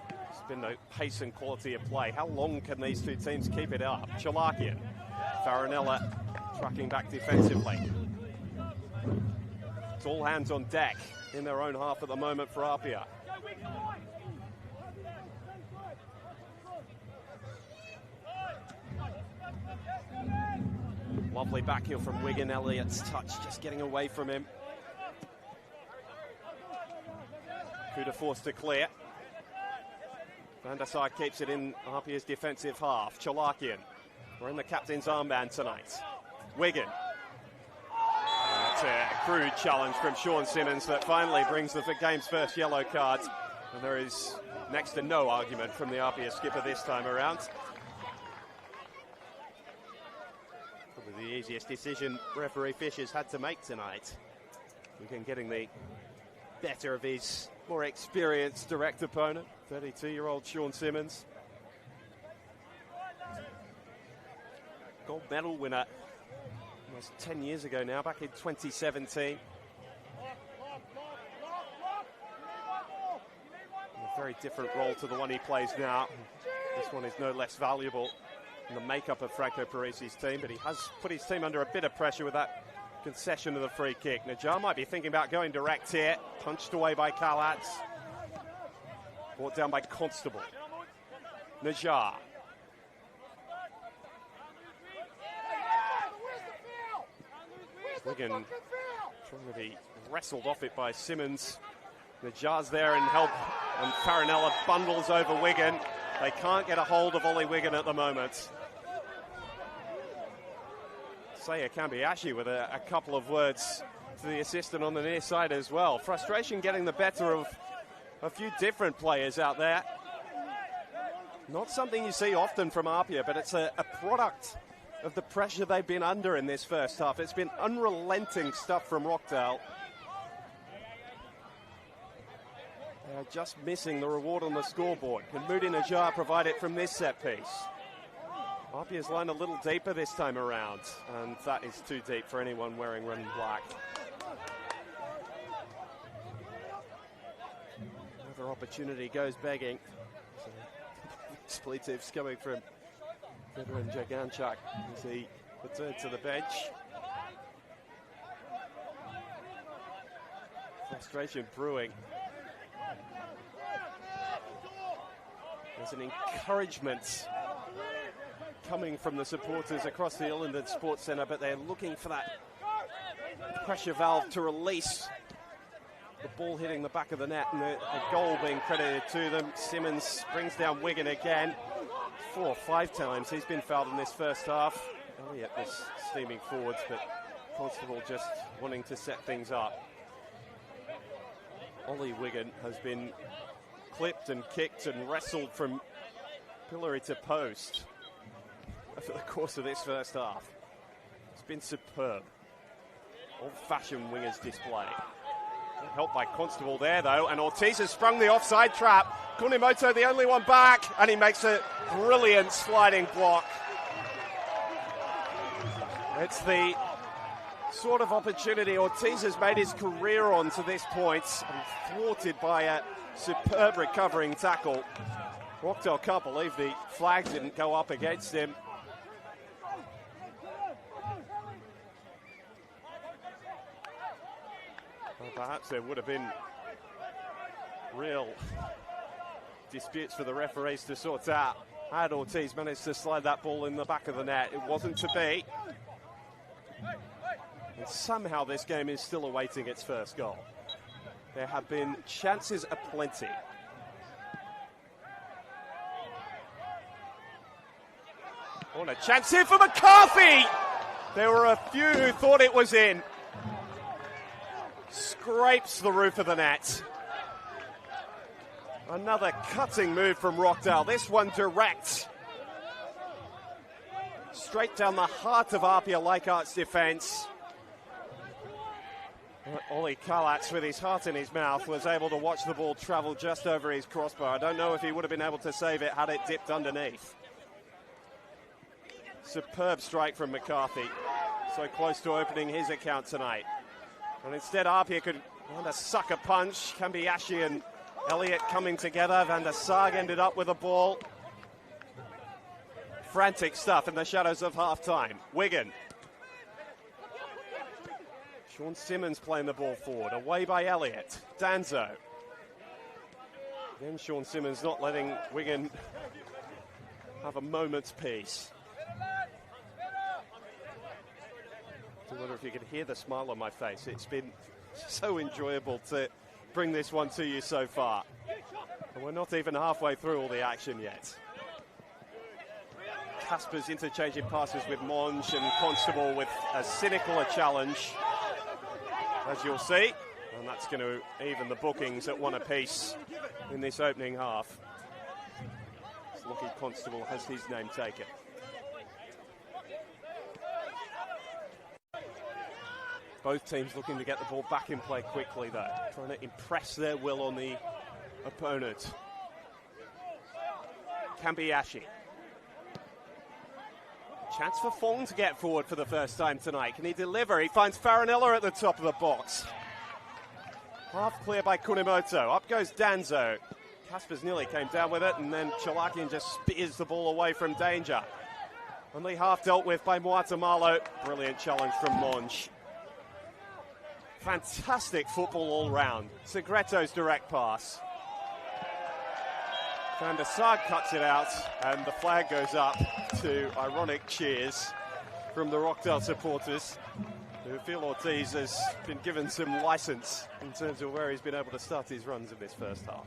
There's been no pace and quality of play. How long can these two teams keep it up? Chalakian, Farinella tracking back defensively. It's all hands on deck in their own half at the moment for APIA. Lovely back heel from Wigan. Elliott's touch just getting away from him. Kuda forced to clear. Van der Sar keeps it in APIA's defensive half. Chalakian, we're in the captain's armband tonight. Wigan. That's a crude challenge from Sean Simmons that finally brings the game's first yellow card. And there is next to no argument from the APIA skipper this time around. Probably the easiest decision referee Fisher's had to make tonight. Wigan getting the better of his more experienced direct opponent, 32-year-old Sean Simmons. Gold medal winner almost 10 years ago now, back in 2017. A very different role to the one he plays now. This one is no less valuable in the makeup of Franco Parisi's team, but he has put his team under a bit of pressure with that concession of the free kick. Najjar might be thinking about going direct here. Punched away by Kalatz. Brought down by Constable. Najjar. Wigan trying to be wrestled off it by Simmons. Najjar's there in help, and Farinella bundles over Wigan. They can't get a hold of Ollie Wigan at the moment. Saya Kambiashi with a couple of words to the assistant on the near side as well. Frustration getting the better of a few different players out there. Not something you see often from APIA, but it's a product of the pressure they've been under in this first half. It's been unrelenting stuff from Rockdale. They're just missing the reward on the scoreboard. Can Moody Najjar provide it from this set piece? APIA's line a little deeper this time around, and that is too deep for anyone wearing red and black. Another opportunity goes begging. So, expletives coming from veteran Jaganchak as he returns to the bench. Frustration brewing. There's an encouragement coming from the supporters across the Ilinden Sports Centre, but they're looking for that pressure valve to release the ball hitting the back of the net, and a goal being credited to them. Simmons brings down Wigan again. 4 or 5 times he's been fouled in this first half. Elliott was steaming forwards, but Constable just wanting to set things up. Ollie Wigan has been clipped and kicked and wrestled from pillory to post over the course of this first half. It's been superb. Old-fashioned wingers display. Helped by Constable there, though, and Ortiz has sprung the offside trap. Kunimoto, the only one back, and he makes a brilliant sliding block. It's the sort of opportunity Ortiz has made his career on to this point, and thwarted by a superb recovering tackle. Rockdale can't believe the flag didn't go up against him. Well, perhaps there would have been real disputes for the referees to sort out had Ortiz managed to slide that ball in the back of the net. It wasn't to be. And somehow this game is still awaiting its first goal. There have been chances aplenty. Oh, and a chance here for McCarthy! There were a few who thought it was in. Scrapes the roof of the net. Another cutting move from Rockdale. This one direct. Straight down the heart of APIA Leichhardt's defence. Ollie Kalatz, with his heart in his mouth, was able to watch the ball travel just over his crossbar. I don't know if he would have been able to save it had it dipped underneath. Superb strike from McCarthy. So close to opening his account tonight. And instead, APIA could land a sucker punch. Kambiashi and Elliott coming together. Van der Sar ended up with a ball. Frantic stuff in the shadows of half-time. Wigan. Sean Simmons playing the ball forward. Away by Elliott. Danzo. Then Sean Simmons not letting Wigan have a moment's peace. I wonder if you could hear the smile on my face. It's been so enjoyable to bring this one to you so far. And we're not even halfway through all the action yet. Casper's interchanging passes with Monge, and Constable with as cynical a challenge, as you'll see. And that's going to even the bookings at 1 apiece in this opening half. It's lucky Constable has his name taken. Both teams looking to get the ball back in play quickly, though, trying to impress their will on the opponent. Kambiashi. Chance for Fong to get forward for the first time tonight. Can he deliver? He finds Farinella at the top of the box. Half clear by Kunimoto. Up goes Danzo. Caspers nearly came down with it, and then Chalakian just spears the ball away from danger. Only half dealt with by Muatamalo. Brilliant challenge from Monge. Fantastic football all round. Segreto's direct pass. Van der Sar cuts it out, and the flag goes up to ironic cheers from the Rockdale supporters, who feel Ortiz has been given some licence in terms of where he's been able to start his runs in this first half.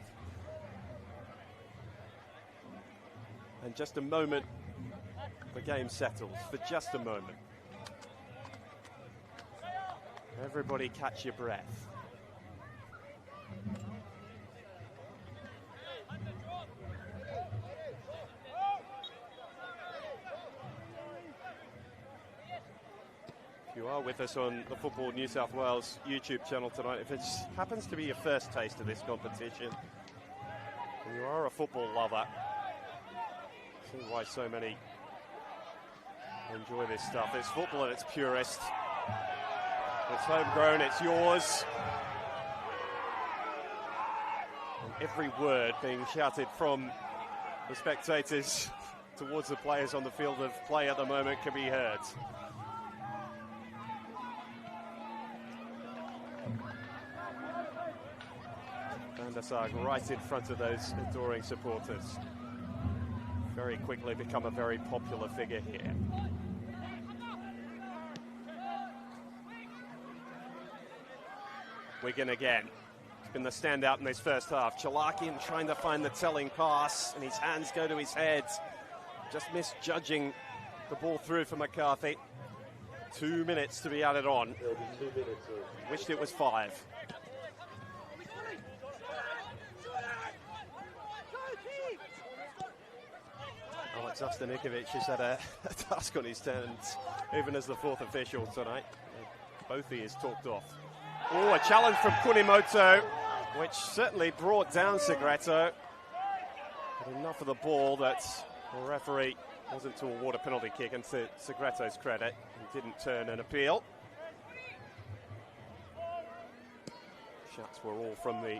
And just a moment, the game settles, for just a moment. Everybody catch your breath. If you are with us on the Football New South Wales YouTube channel tonight, if it happens to be your first taste of this competition, and you are a football lover, see why so many enjoy this stuff. It's football at its purest. It's homegrown, it's yours. And every word being shouted from the spectators towards the players on the field of play at the moment can be heard. Van der Sar right in front of those adoring supporters. very quickly become a very popular figure here. Wigan again. He's been the standout in this first half. Chalakian trying to find the telling pass, and his hands go to his head. Just misjudging the ball through for McCarthy. 2 minutes to be added on. There'll be 2 minutes. Wished it was 5. Alex Ostanikovic has had a task on his hands, even as the fourth official tonight. Both he is talked off. Oh, a challenge from Kunimoto, which certainly brought down Segreto. But enough of the ball that the referee wasn't to award a penalty kick, and to Segreto's credit, he didn't turn an appeal. Shots were all from the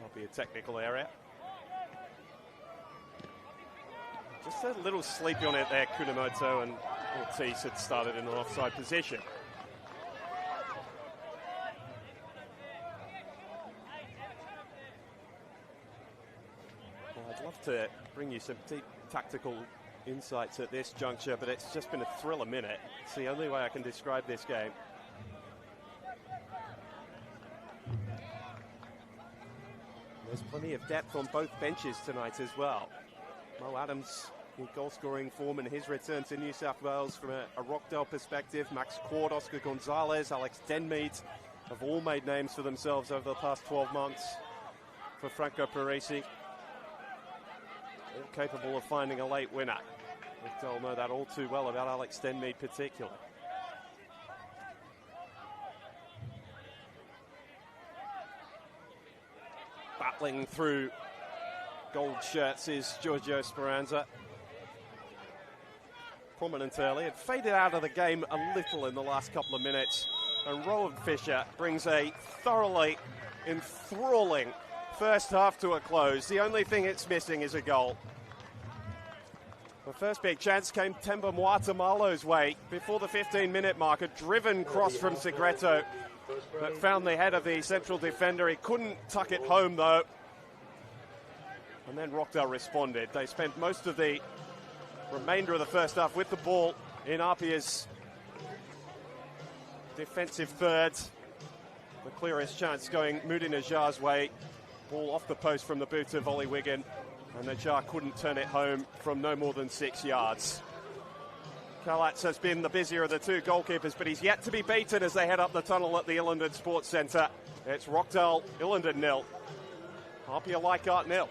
APIA technical area. Just a little sleepy on it there, Kunimoto, and Ortiz had started in an offside position. Well, I'd love to bring you some deep tactical insights at this juncture, but it's just been a thriller minute. It's the only way I can describe this game. There's plenty of depth on both benches tonight as well. Mo Adams in goal-scoring form in his return to New South Wales from a Rockdale perspective. Max Cord, Oscar Gonzalez, Alex Denmead have all made names for themselves over the past 12 months for Franco Parisi. All capable of finding a late winner. Rockdale know that all too well about Alex Denmead particularly. Battling through gold shirts is Giorgio Speranza. Prominent early, had faded out of the game a little in the last couple of minutes, and Rowan Fisher brings a thoroughly enthralling first half to a close. The only thing it's missing is a goal. The first big chance came Temba Mwatamalo's way before the 15-minute mark. A driven cross from Segreto that found the head of the central defender. He couldn't tuck it home though. And then Rockdale responded. They spent most of the remainder of the first half with the ball in APIA's defensive third. The clearest chance going Moody Najjar's way. Ball off the post from the boot of Ollie Wigan, and Najjar couldn't turn it home from no more than 6 yards. Kalatz has been the busier of the two goalkeepers, but he's yet to be beaten as they head up the tunnel at the Ilinden Sports Centre. It's Rockdale Ilinden 0. APIA Leichhardt 0.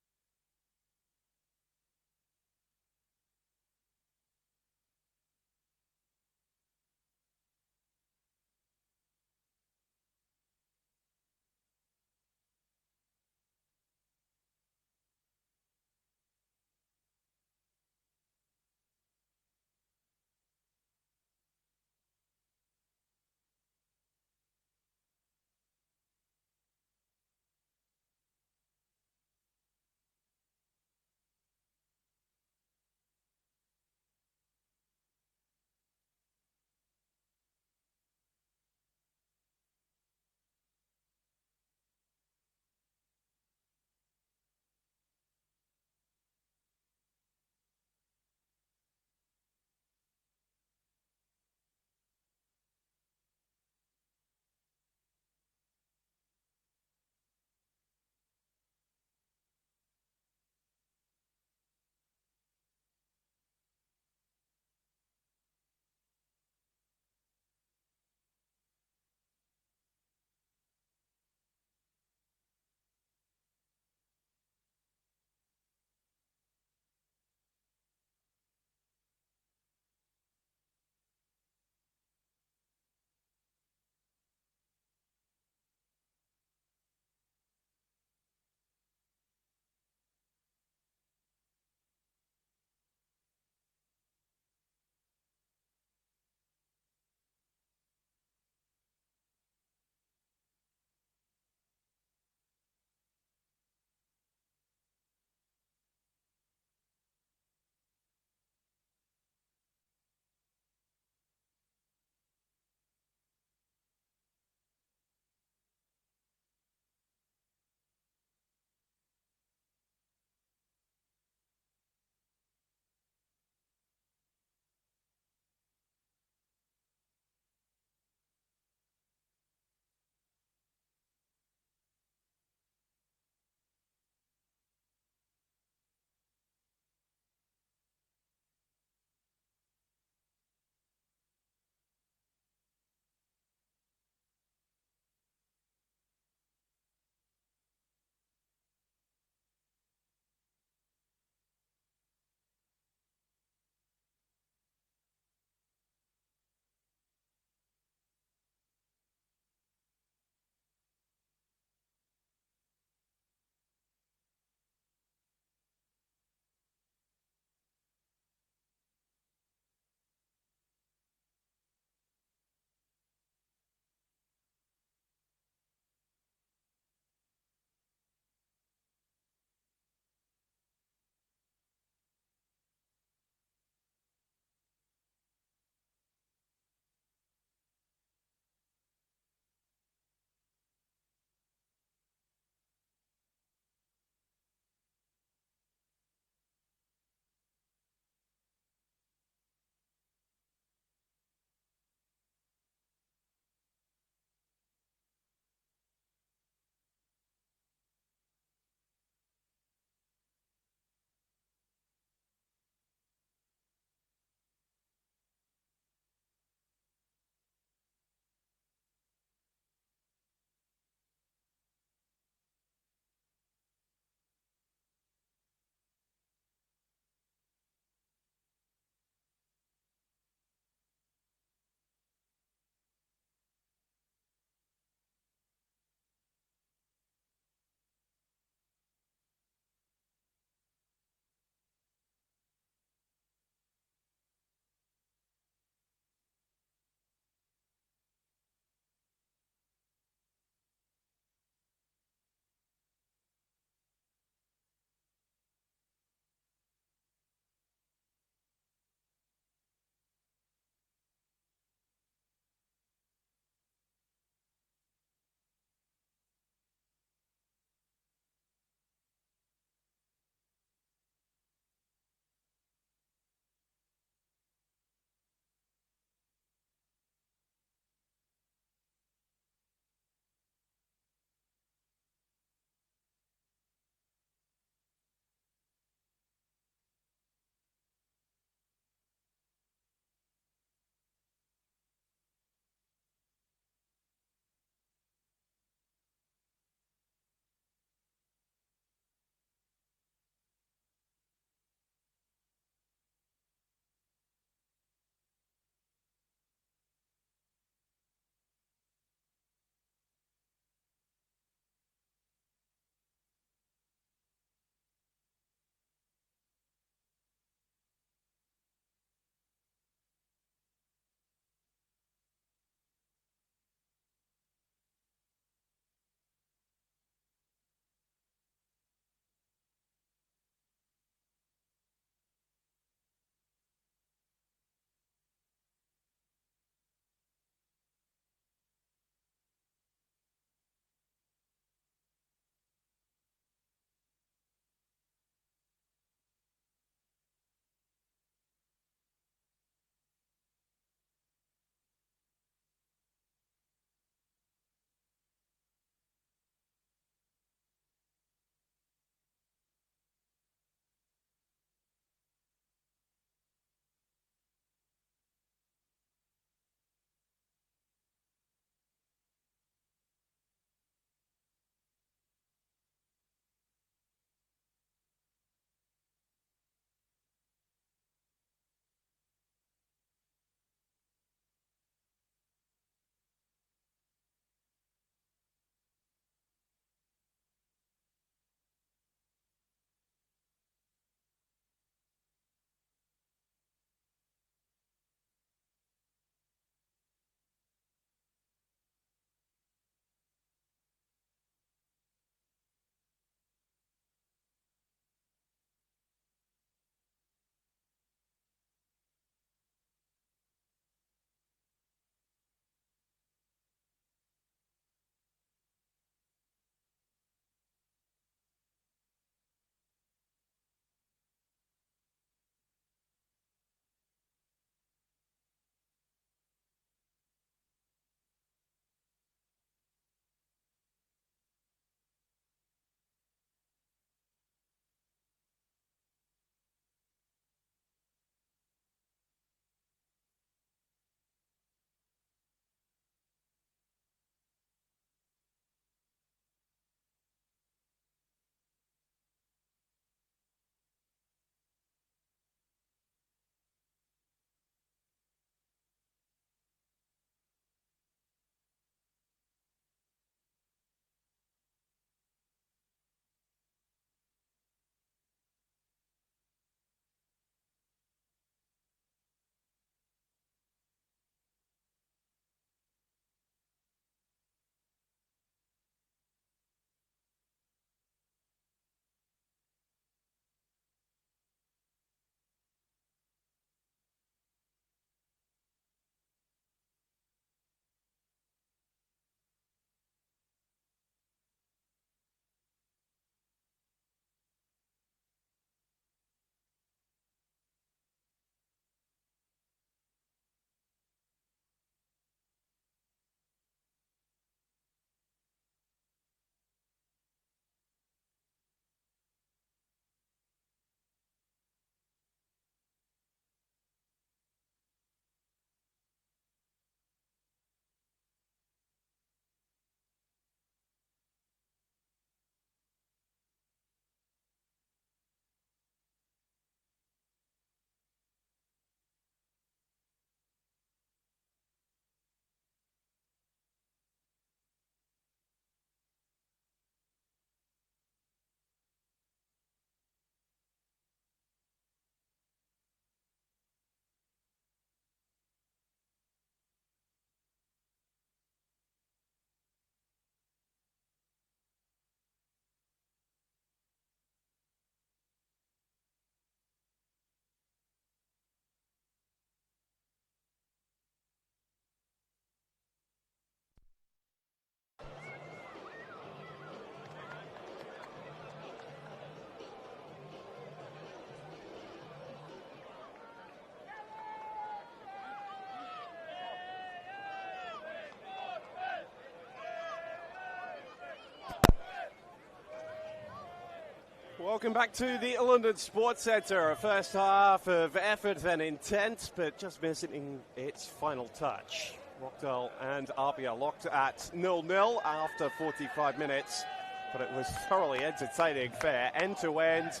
Welcome back to the Ilinden Sports Centre. A first half of effort and intent, but just missing its final touch. Rockdale and APIA locked at 0-0 after 45 minutes, but it was thoroughly entertaining, fair, end-to-end,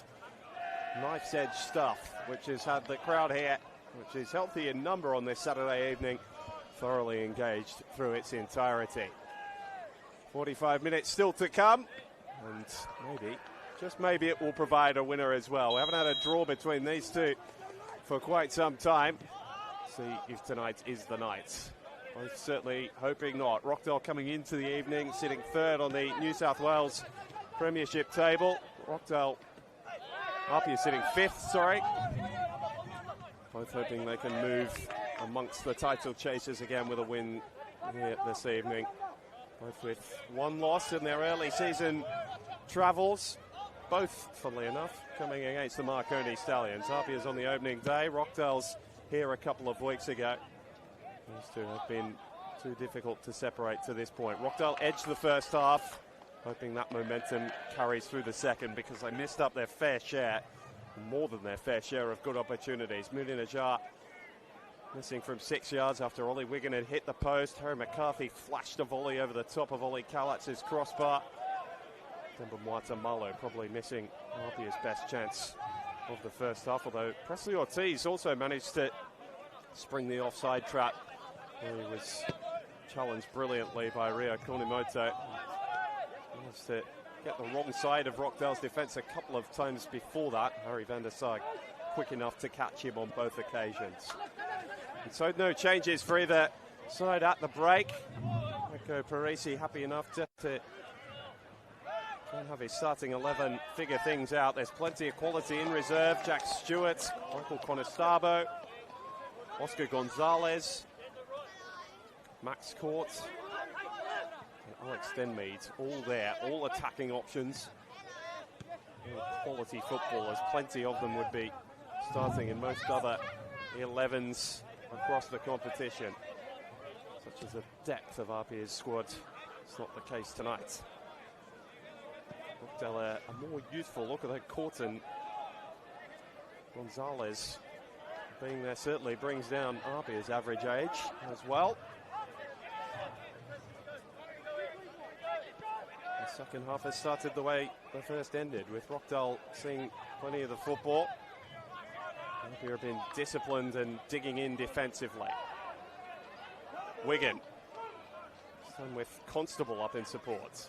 knife's edge stuff, which has had the crowd here, which is healthy in number on this Saturday evening, thoroughly engaged through its entirety. 45 minutes still to come, and maybe, just maybe, it will provide a winner as well. We haven't had a draw between these two for quite some time. See if tonight is the night. Both certainly hoping not. Rockdale coming into the evening, sitting third on the New South Wales Premiership table. Rockdale, APIA sitting fifth, sorry. Both hoping they can move amongst the title chasers again with a win here this evening. Both with one loss in their early season travels. Both, funnily enough, coming against the Marconi Stallions. APIA's on the opening day. Rockdale's here a couple of weeks ago. These two have been too difficult to separate to this point. Rockdale edged the first half, hoping that momentum carries through the second, because they missed up their fair share, more than their fair share of good opportunities. Mooney Najjar missing from 6 yards after Ollie Wigan had hit the post. Harry McCarthy flashed a volley over the top of Ollie Kalatz's crossbar. Demba Malo probably missing APIA's best chance of the first half, although Presley Ortiz also managed to spring the offside trap, where he was challenged brilliantly by Rio Kunimoto. Managed to get the wrong side of Rockdale's defence a couple of times before that. Harry van der Sar quick enough to catch him on both occasions. And so no changes for either side at the break. Marco Parisi happy enough to have his starting 11 figure things out. There's plenty of quality in reserve. Jack Stewart, Michael Conestabo, Oscar Gonzalez, Max Court, and Alex Denmead, all there, all attacking options. Quality footballers, plenty of them would be starting in most other 11s across the competition. Such as the depth of APIA's squad, it's not the case tonight. Rockdale a more youthful look at that. Corton Gonzalez being there certainly brings down APIA's average age as well. The second half has started the way the first ended, with Rockdale seeing plenty of the football. APIA have been disciplined and digging in defensively. Wigan, and with Constable up in support.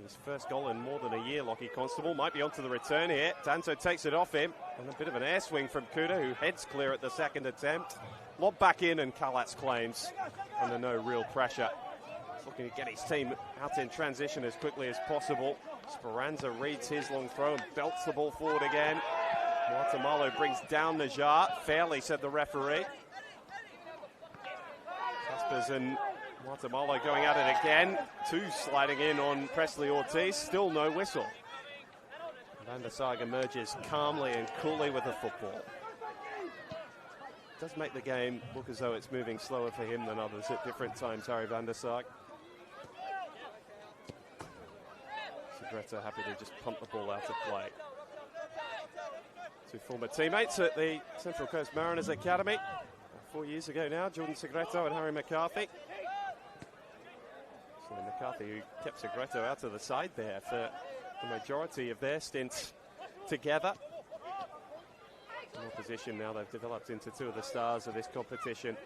His first goal in more than a year, Lockie Constable. Might be onto the return here. Danzo takes it off him, and a bit of an air swing from Kuda, who heads clear at the second attempt. Lob back in, and Kalatz claims under no real pressure. He's looking to get his team out in transition as quickly as possible. Speranza reads his long throw and belts the ball forward again. Guatemala brings down Najjar. Fairly, said the referee. Caspers and Guatemala going at it again. Two sliding in on Presley Ortiz. Still no whistle. Van der Sar emerges calmly and coolly with the football. Does make the game look as though it's moving slower for him than others at different times, Harry van der Sar. Segreto happy to just punt the ball out of play. Two former teammates at the Central Coast Mariners Academy 4 years ago now, Jordan Segreto and Harry McCarthy. So McCarthy, who kept Segreto out of the side there for the majority of their stints together. In opposition now, they've developed into two of the stars of this competition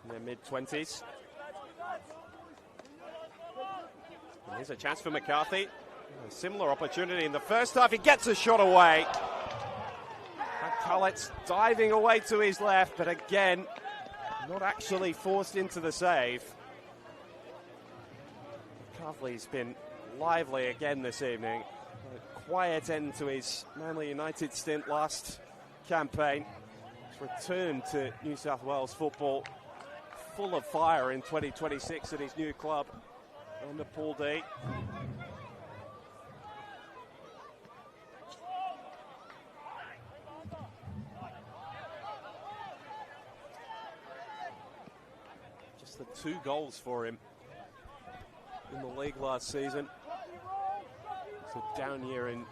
in their mid-20s. And here's a chance for McCarthy. A similar opportunity in the first half. He gets a shot away. Cullett's diving away to his left, but again, not actually forced into the save. McCarthy's been lively again this evening. A quiet end to his Manly United stint last campaign. He's returned to New South Wales football full of fire in 2026 at his new club under Paul D. Just the 2 goals for him in the league last season. It's a down year in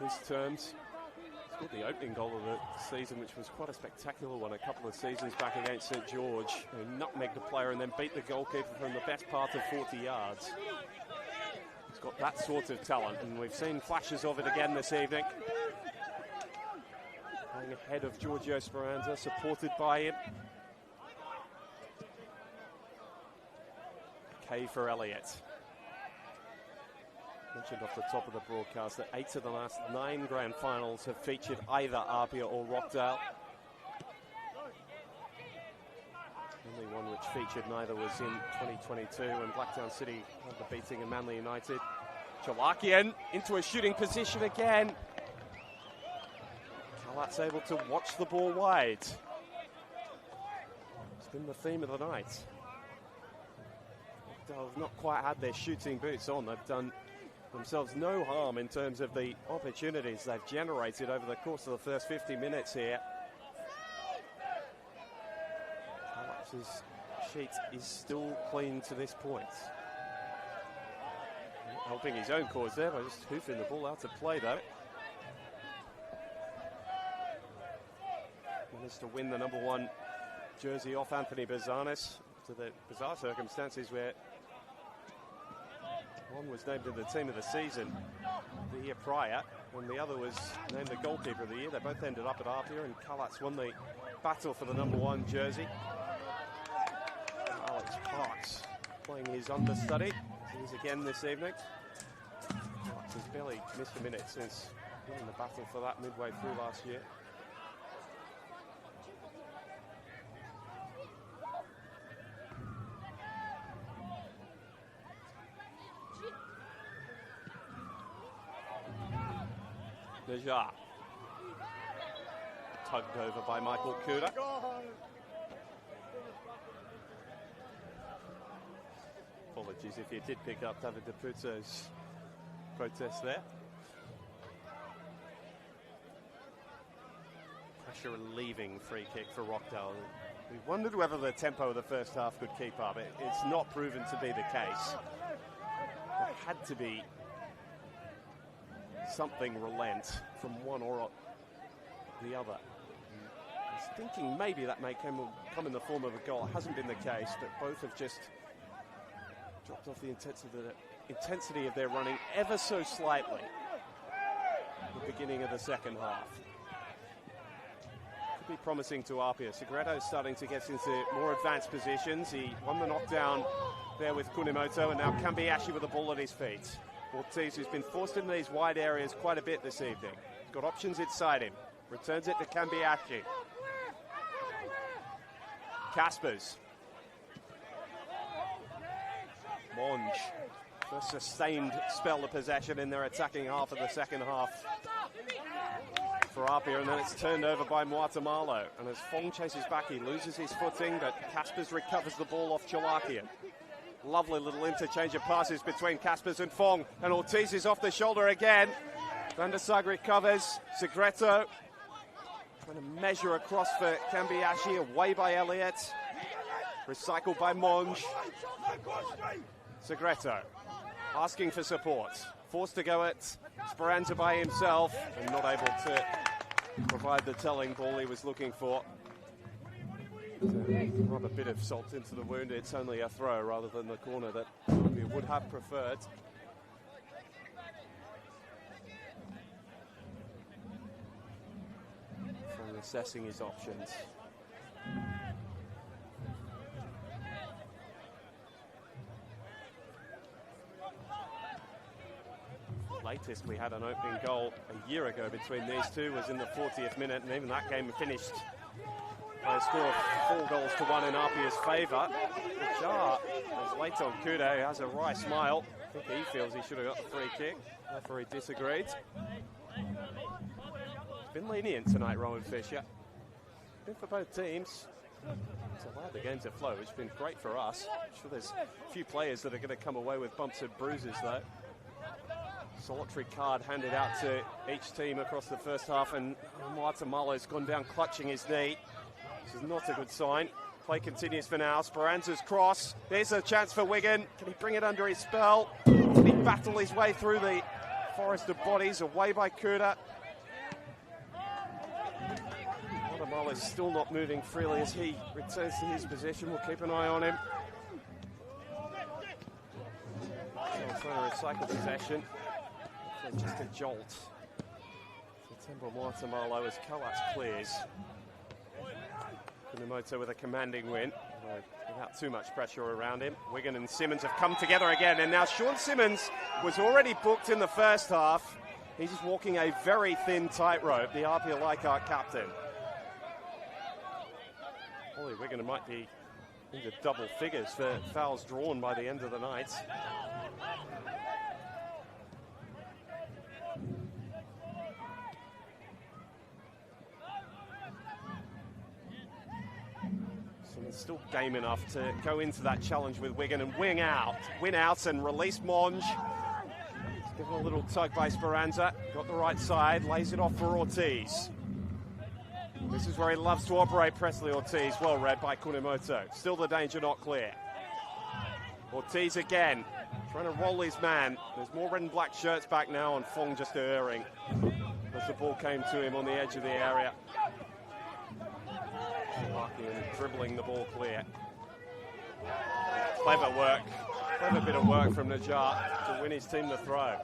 his terms. He scored the opening goal of the season, which was quite a spectacular one a couple of seasons back against St George. He nutmegged the player and then beat the goalkeeper from the best part of 40 yards. He's got that sort of talent, and we've seen flashes of it again this evening. Playing ahead of Giorgio Speranza, supported by him. K for Elliott. Mentioned off the top of the broadcast that 8 of the last 9 grand finals have featured either APIA or Rockdale. Only one which featured neither was in 2022 when Blacktown City had the beating of Manly United. Chalakian into a shooting position again. Kalat's able to watch the ball wide. It's been the theme of the night. Rockdale have not quite had their shooting boots on. They've done themselves no harm in terms of the opportunities they've generated over the course of the first 50 minutes here. Kalat's sheet is still clean to this point. Helping his own cause there by just hoofing the ball out to play though. Managed to win the number 1 jersey off Anthony Bazanis to the bizarre circumstances where one was named in the team of the season the year prior, when the other was named the goalkeeper of the year. They both ended up at APIA, and Kalat's won the battle for the number 1 jersey. Alex Parks playing his understudy. He's again this evening. Parks has barely missed a minute since winning the battle for that midway through last year. Deja. Tugged over by Michael Kuda. Apologies if you did pick up David Deputo's protest there. Pressure relieving free kick for Rockdale. We wondered whether the tempo of the first half could keep up. It's not proven to be the case. There had to be something relent from one or the other. I was thinking maybe that may come in the form of a goal. It hasn't been the case, but both have just dropped off the intensity of their running ever so slightly at the beginning of the second half. Could be promising to APIA. Segretto's starting to get into more advanced positions. He won the knockdown there with Kunimoto, and now Kambiashi with the ball at his feet. Ortiz, who's been forced into these wide areas quite a bit this evening. He's got options inside him. Returns it to Kambiashi. Caspers. Monge. First sustained spell of possession in their attacking half of the second half for APIA, and then it's turned over by Muatamalo. And as Fong chases back, he loses his footing, but Caspers recovers the ball off Chalakian. Lovely little interchange of passes between Caspers and Fong, and Ortiz is off the shoulder again. Van der Sag recovers. Segretto trying to measure across for Kambiashi, away by Elliott. Recycled by Monge. Segretto asking for support. Forced to go at Speranza by himself, and not able to provide the telling ball he was looking for. To rub a bit of salt into the wound, it's only a throw rather than the corner that we would have preferred. From assessing his options. Latest we had an opening goal a year ago between these two was in the 40th minute, and even that game finished by a score of 4-1 in APIA's favour. Jar is late on Kudo, who has a wry smile. I think he feels he should have got the free kick. Referee disagreed. It's been lenient tonight, Rowan Fisher. Been for both teams. It's allowed the game to flow, which has been great for us. I'm sure there's a few players that are going to come away with bumps and bruises, though. Solitary card handed out to each team across the first half, and Muatamalo's gone down clutching his knee. This is not a good sign. Play continues for now. Speranza's cross. There's a chance for Wigan. Can he bring it under his spell? Can he battle his way through the forest of bodies? Away by Kuda. Guatemala is still not moving freely as he returns to his position. We'll keep an eye on him. So trying to recycle possession. Just a jolt. September Guatemala as Kalas clears. Kunamoto with a commanding win, without too much pressure around him. Wigan and Simmons have come together again, and now Sean Simmons was already booked in the first half. He's just walking a very thin tightrope, the APIA Leichhardt captain. Ollie Wigan might be into double figures for fouls drawn by the end of the night. Still game enough to go into that challenge with Wigan and win out and release Monge. Give it a little tug by Speranza. Got the right side, lays it off for Ortiz. This is where he loves to operate, Presley Ortiz. Well read by Kunamoto. Still the danger not clear. Ortiz again, trying to roll his man. There's more red and black shirts back now, and Fong just erring as the ball came to him on the edge of the area. And dribbling the ball clear. Clever work. Clever bit of work from Najat to win his team the throw.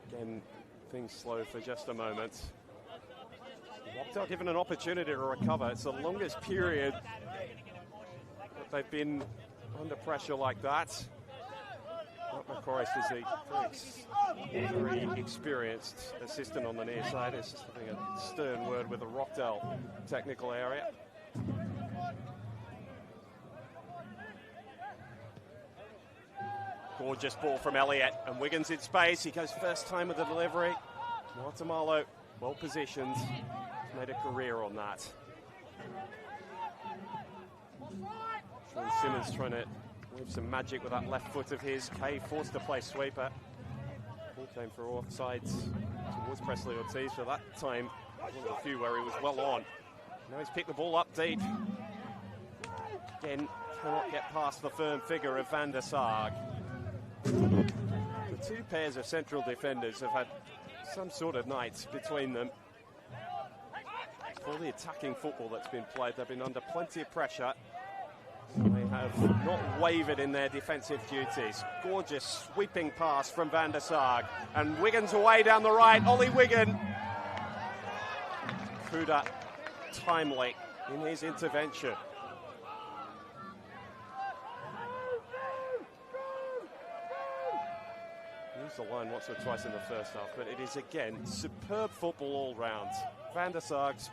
Again, things slow for just a moment. Rockdale given an opportunity to recover. It's the longest period that they've been under pressure like that. Not McCorist is a very experienced assistant on the near side. It's just having a stern word with the Rockdale technical area. Gorgeous ball from Elliott, and Wiggins in space. He goes first time with the delivery. Guatemala well positioned. He's made a career on that. Sean Simmons trying to with some magic with that left foot of his. Kay forced to play sweeper. Ball came for offsides towards Presley Ortiz. For that time, one of the few where he was well on. Now he's picked the ball up deep. Again, cannot get past the firm figure of Van der Sarg. The two pairs of central defenders have had some sort of night between them. For the attacking football that's been played, they've been under plenty of pressure. They have not wavered in their defensive duties. Gorgeous sweeping pass from Van der Sarg. And Wigan's away down the right. Ollie Wigan. Kuda timely in his intervention. Used the line once or twice in the first half, but it is again superb football all round. Van der Sarg's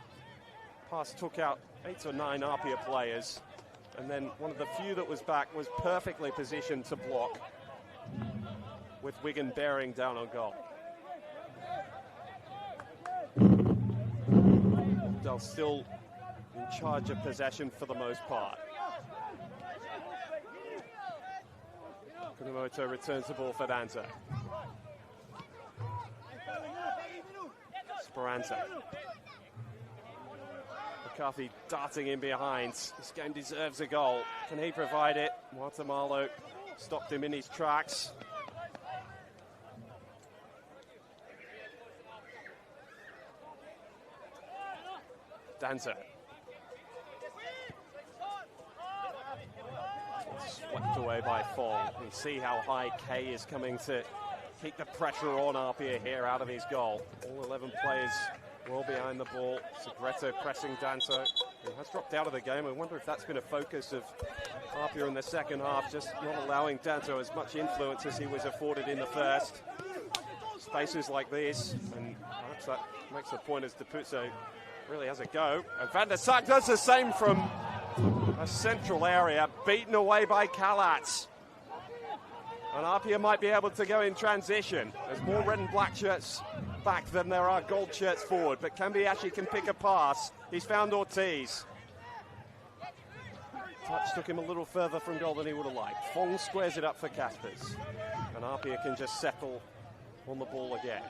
pass took out 8 or 9 APIA players. And then one of the few that was back was perfectly positioned to block, with Wigan bearing down on goal. Rockdale still in charge of possession for the most part. Kunamoto returns the ball for Danza. Speranza. McCarthy darting in behind. This game deserves a goal. Can he provide it? Guatemala stopped him in his tracks. Danza. Swept away by Fong. You see how high Kay is coming to keep the pressure on APIA here out of his goal. All 11 players well behind the ball. Segreto pressing Danto, who has dropped out of the game. I wonder if that's been a focus of APIA in the second half, just not allowing Danto as much influence as he was afforded in the first. Spaces like this, and perhaps that makes the point as Depuzo really has a go. And Van der Sarg does the same from a central area, beaten away by Kalatz. And APIA might be able to go in transition. There's more red and black shirts back than there are gold shirts forward, but Kambiashi can pick a pass. He's found Ortiz. Touch took him a little further from goal than he would have liked. Fong squares it up for Caspers, and APIA can just settle on the ball again.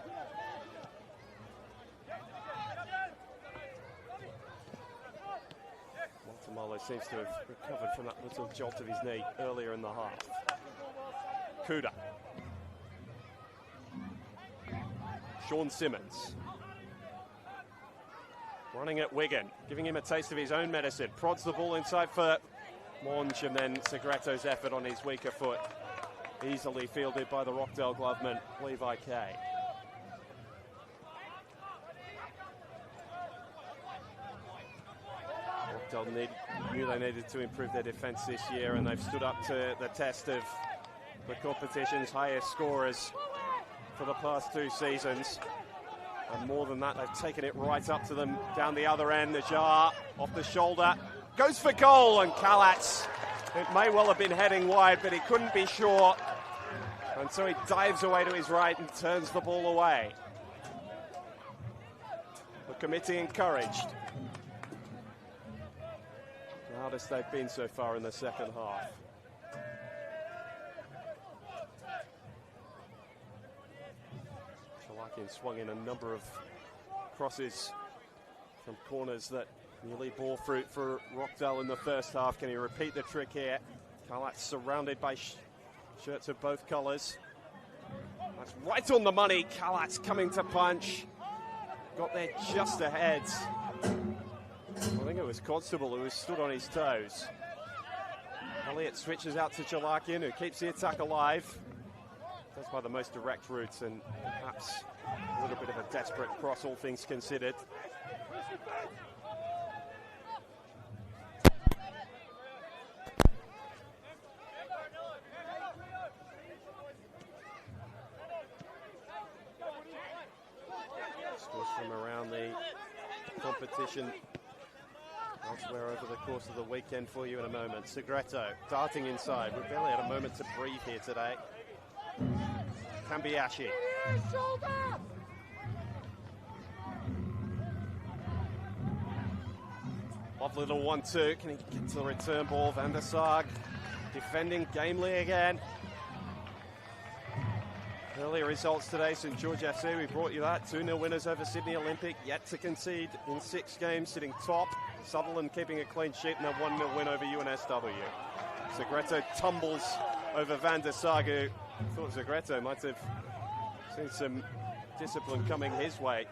He seems to have recovered from that little jolt of his knee earlier in the half. Kuda. Sean Simmons. Running at Wigan, giving him a taste of his own medicine. Prods the ball inside for Monge, and then Segreto's effort on his weaker foot. Easily fielded by the Rockdale gloveman, Levi Kay. Rockdale knew they needed to improve their defence this year, and they've stood up to the test of the competition's highest scorers for the past 2 seasons. And more than that, they've taken it right up to them down the other end. Najar off the shoulder, goes for goal, and Kalatz, it may well have been heading wide, but he couldn't be sure. And so he dives away to his right and turns the ball away. The committee encouraged. The hardest they've been so far in the second half. Chalakian swung in a number of crosses from corners that nearly bore fruit for Rockdale in the first half. Can he repeat the trick here? Kalatz surrounded by shirts of both colours. That's right on the money. Kalatz coming to punch. Got there just ahead. I think it was Constable who was stood on his toes. Elliott switches out to Chalakian, who keeps the attack alive. Does by the most direct routes, and perhaps a little bit of a desperate cross, all things considered. Scores from around the competition elsewhere over the course of the weekend for you in a moment. Segreto darting inside. We've barely had a moment to breathe here today. Kambiashi. Off little 1-2. Can he get to the return ball? Van der Sarg defending gamely again. Earlier results today, St George FC, we brought you that. 2-0 winners over Sydney Olympic, yet to concede in 6 games, sitting top. Sutherland keeping a clean sheet, and a 1-0 win over UNSW. Segreto tumbles over Van der Sarg, who thought Segreto might have seen some discipline coming his way,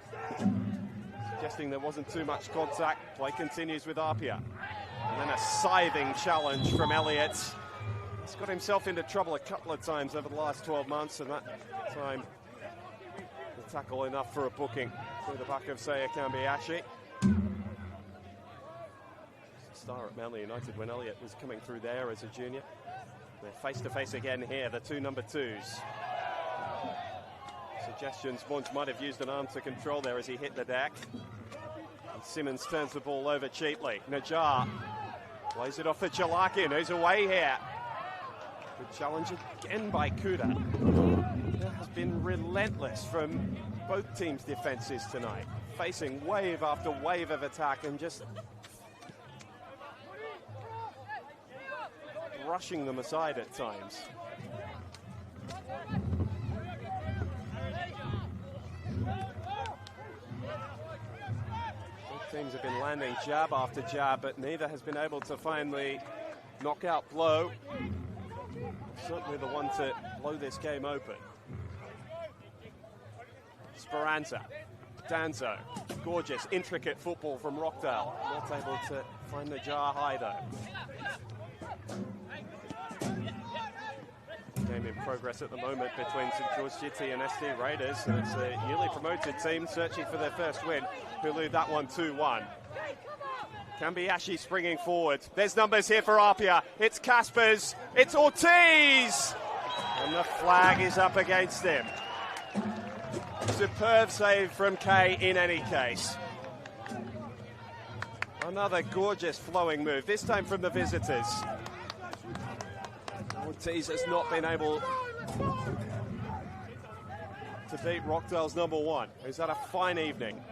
suggesting there wasn't too much contact. Play continues with APIA. And then a scything challenge from Elliott. He's got himself into trouble a couple of times over the last 12 months, and that time the tackle enough for a booking through the back of Seiya Kambiashi. Star at Manly United when Elliott was coming through there as a junior. They're face-to-face again here, the 2 number 2s. Suggestions, Monge might have used an arm to control there as he hit the deck. And Simmons turns the ball over cheaply. Najar plays it off for Chalakian, who's away here. Good challenge again by Kuda. That has been relentless from both teams' defences tonight. Facing wave after wave of attack and just brushing them aside at times. Both teams have been landing jab after jab, but neither has been able to find the knockout blow. Certainly the one to blow this game open. Speranza, Danzo, gorgeous, intricate football from Rockdale. Not able to find the jar high though. Game in progress at the moment between St George City and SD Raiders, and it's a newly promoted team searching for their first win, who lead that one 2-1. Kambiashi springing forward. There's numbers here for APIA. It's Caspers. It's Ortiz. And the flag is up against him. Superb save from Kay in any case. Another gorgeous flowing move, this time from the visitors. Ortiz has not been able to beat Rockdale's number 1, who's had a fine evening.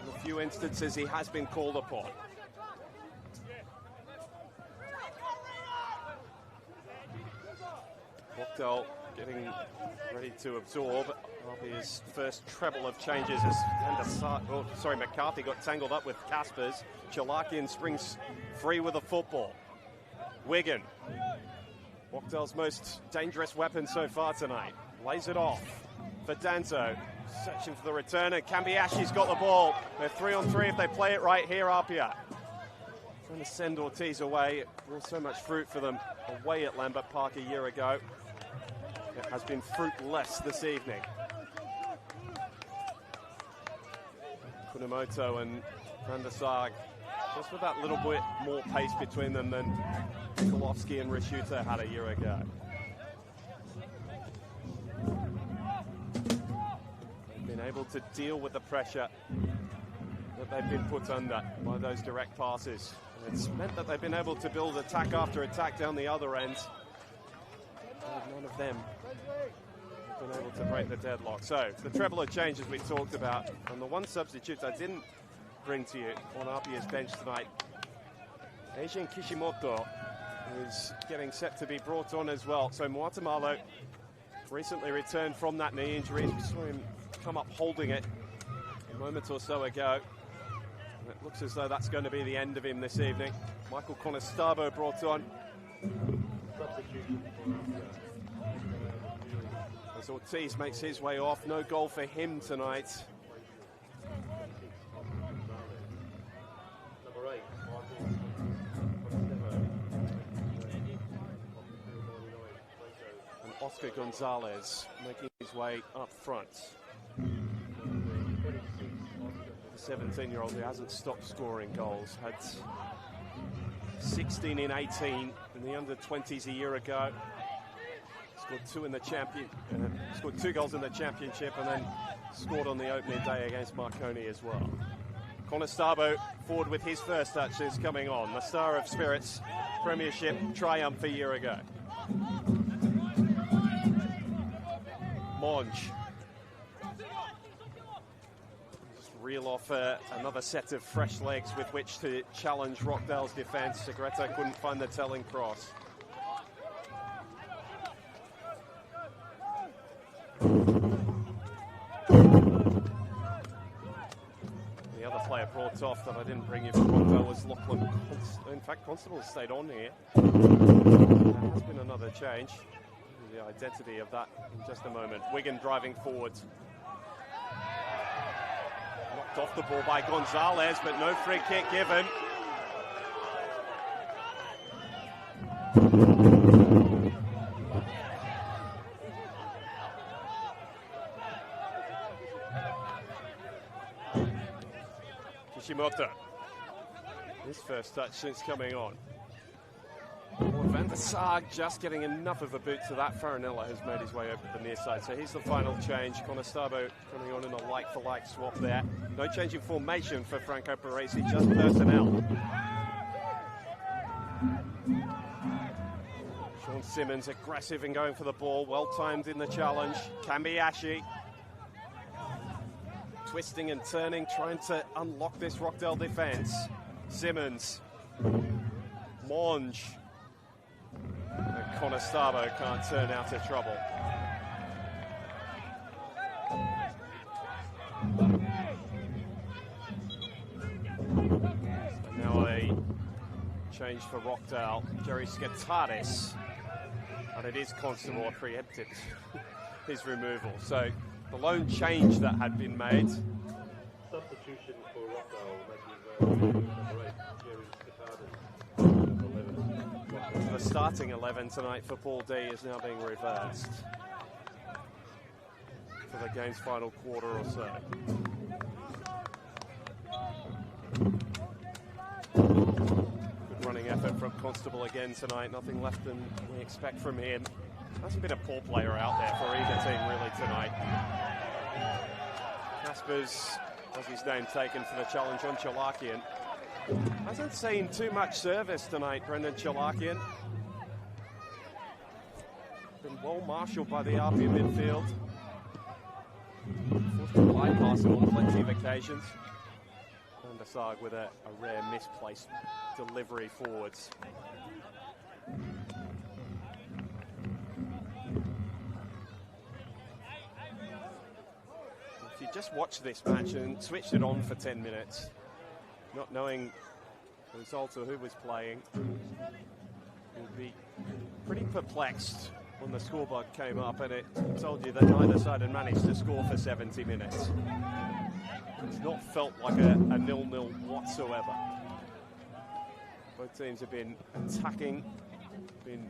In a few instances, he has been called upon. Rockdale getting ready to absorb APIA's first treble of changes as McCarthy got tangled up with Caspers. Chalakian springs free with the football. Wigan, Rockdale's most dangerous weapon so far tonight, lays it off for Danto, searching for the return, and Kambiashi's got the ball. They're 3-on-3 if they play it right here, APIA. Trying to send Ortiz away. It brought so much fruit for them away at Lambert Park a year ago. It has been fruitless this evening. Kunamoto and Van der Sarg, just with that little bit more pace between them than Kolofsky and Rishuta had a year ago. They've been able to deal with the pressure that they've been put under by those direct passes. And it's meant that they've been able to build attack after attack down the other end. None of them have been able to break the deadlock. So, the treble of changes we talked about, and the one substitute I didn't bring to you on APIA's bench tonight, Eijin Kishimoto is getting set to be brought on as well. So, Muatamalo recently returned from that knee injury. We saw him come up holding it a moment or so ago. And it looks as though that's going to be the end of him this evening. Michael Conestabo brought on. As Ortiz makes his way off, no goal for him tonight. And Oscar Gonzalez making his way up front. The 17-year-old who hasn't stopped scoring goals, had 16 in 18 in the under-20s a year ago. Scored 2 goals in the championship, and then scored on the opening day against Marconi as well. Conestabo forward with his first touches coming on. The Star of Spirits Premiership triumph a year ago. Monge. Just reel off another set of fresh legs with which to challenge Rockdale's defence. Segreta couldn't find the telling cross. The other player brought off that I didn't bring you from Rockdale was Lachlan. In fact, Constable stayed on here. There has been another change. The identity of that in just a moment. Wigan driving forwards. Knocked off the ball by Gonzalez, but no free kick given. Kishimoto, his first touch since coming on. Van der Sarg just getting enough of a boot to that. Farinella has made his way over to the near side, so he's the final change. Conestabo coming on in a like-for-like swap there. No change in formation for Franco Parisi, just personnel. Sean Simmons aggressive in going for the ball, well-timed in the challenge. Kambiashi twisting and turning, trying to unlock this Rockdale defence. Simmons, Monge, and Conestabo can't turn out of trouble. And now a change for Rockdale. Jerry Skataris, and it is Constable preempted his removal. So the lone change that had been made. Substitution for Rockdale, number 8, Jerry Skataris. The starting 11 tonight for Paul D is now being reversed for the game's final quarter or so. Good running effort from Constable again tonight. Nothing left than we expect from him. Hasn't been a poor player out there for either team really tonight. Caspers has his name taken for the challenge on Chalakian. Hasn't seen too much service tonight, Brendan Chalakian. Been well marshalled by the APIA midfield. Forced to bypass him on plenty of occasions. Van der Sarg with a rare misplaced delivery forwards. just watched this match and switched it on for 10 minutes, not knowing the result or who was playing, you'd be pretty perplexed when the scoreboard came up and it told you that neither side had managed to score for 70 minutes. It's not felt like a 0-0 whatsoever. Both teams have been attacking, been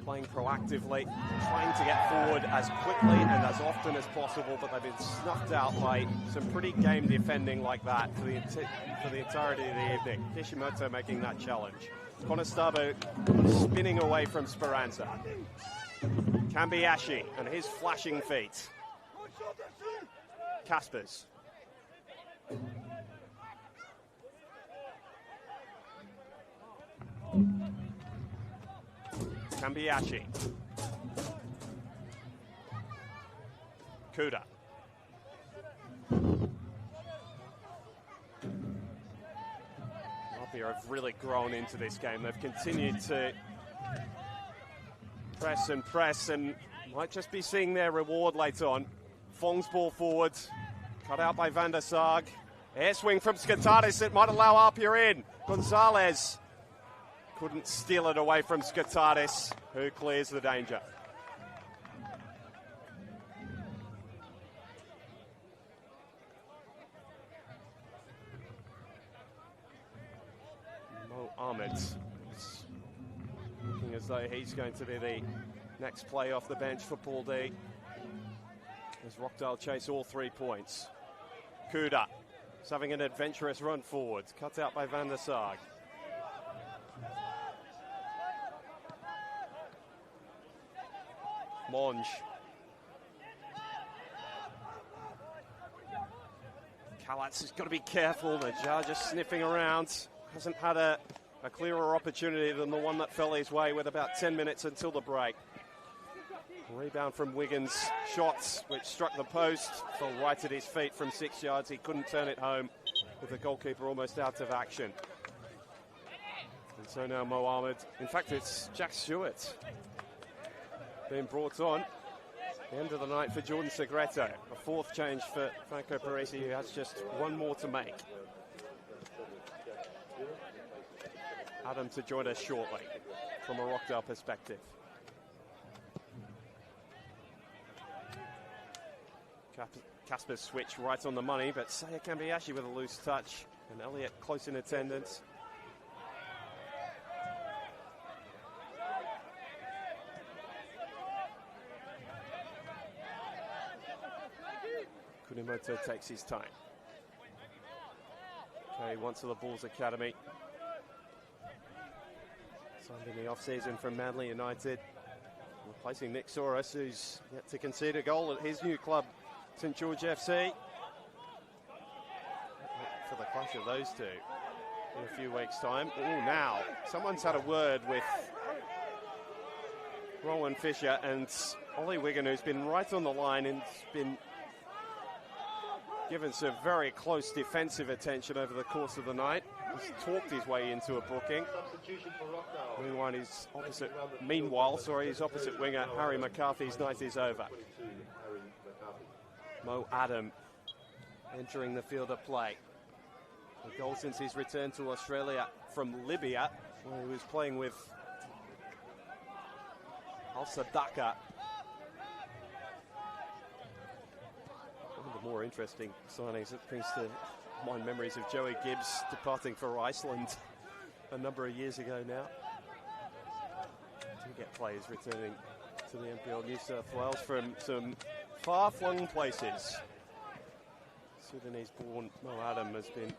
playing proactively, trying to get forward as quickly and as often as possible, but they've been snuffed out by some pretty game defending like that for the entirety of the evening. Kishimoto making that challenge. Konestabo spinning away from Speranza. Kambiashi and his flashing feet. Kaspers. Kambiashi. Kuda. APIA have really grown into this game. They've continued to press and might just be seeing their reward later on. Fong's ball forward, cut out by Van der Sarg. Air swing from Skatatis that might allow APIA in. Gonzalez couldn't steal it away from Skatatis, who clears the danger. Mo Ahmed is looking as though he's going to be the next play off the bench for Paul D, as Rockdale chase all 3 points. Kuda is having an adventurous run forward, cut out by Van der Sarg. Monge. Kalatz has got to be careful. The jar just sniffing around. Hasn't had a clearer opportunity than the one that fell his way with about 10 minutes until the break. Rebound from Wiggins. Shots which struck the post. Fell right at his feet from 6 yards. He couldn't turn it home with the goalkeeper almost out of action. And so now Mohamed. In fact, it's Jack Stewart being brought on. The end of the night for Jordan Segreto. A 4th change for Franco Parisi, who has just one more to make. Adam to join us shortly from a Rockdale perspective. Kasper's switch right on the money, but Saya Kambiashi with a loose touch, and Elliott close in attendance. Kunimoto takes his time. Okay, once to the Bulls Academy. Signed in the off-season from Manly United. Replacing Nick Soros, who's yet to concede a goal at his new club, St George FC. For the clash of those two in a few weeks' time. Oh, now someone's had a word with Rowan Fisher and Ollie Wigan, who's been right on the line and been given some very close defensive attention over the course of the night. He's talked his way into a booking. Meanwhile, his opposite winger, Harry McCarthy's night is over. Mo Adam entering the field of play. A goal since his return to Australia from Libya, where he was playing with Al Sadaka. One of the more interesting signings that brings to mind memories of Joey Gibbs departing for Iceland a number of years ago now. To get players returning to the NPL New South Wales from some far-flung places. Sudanese-born Mo Adam has been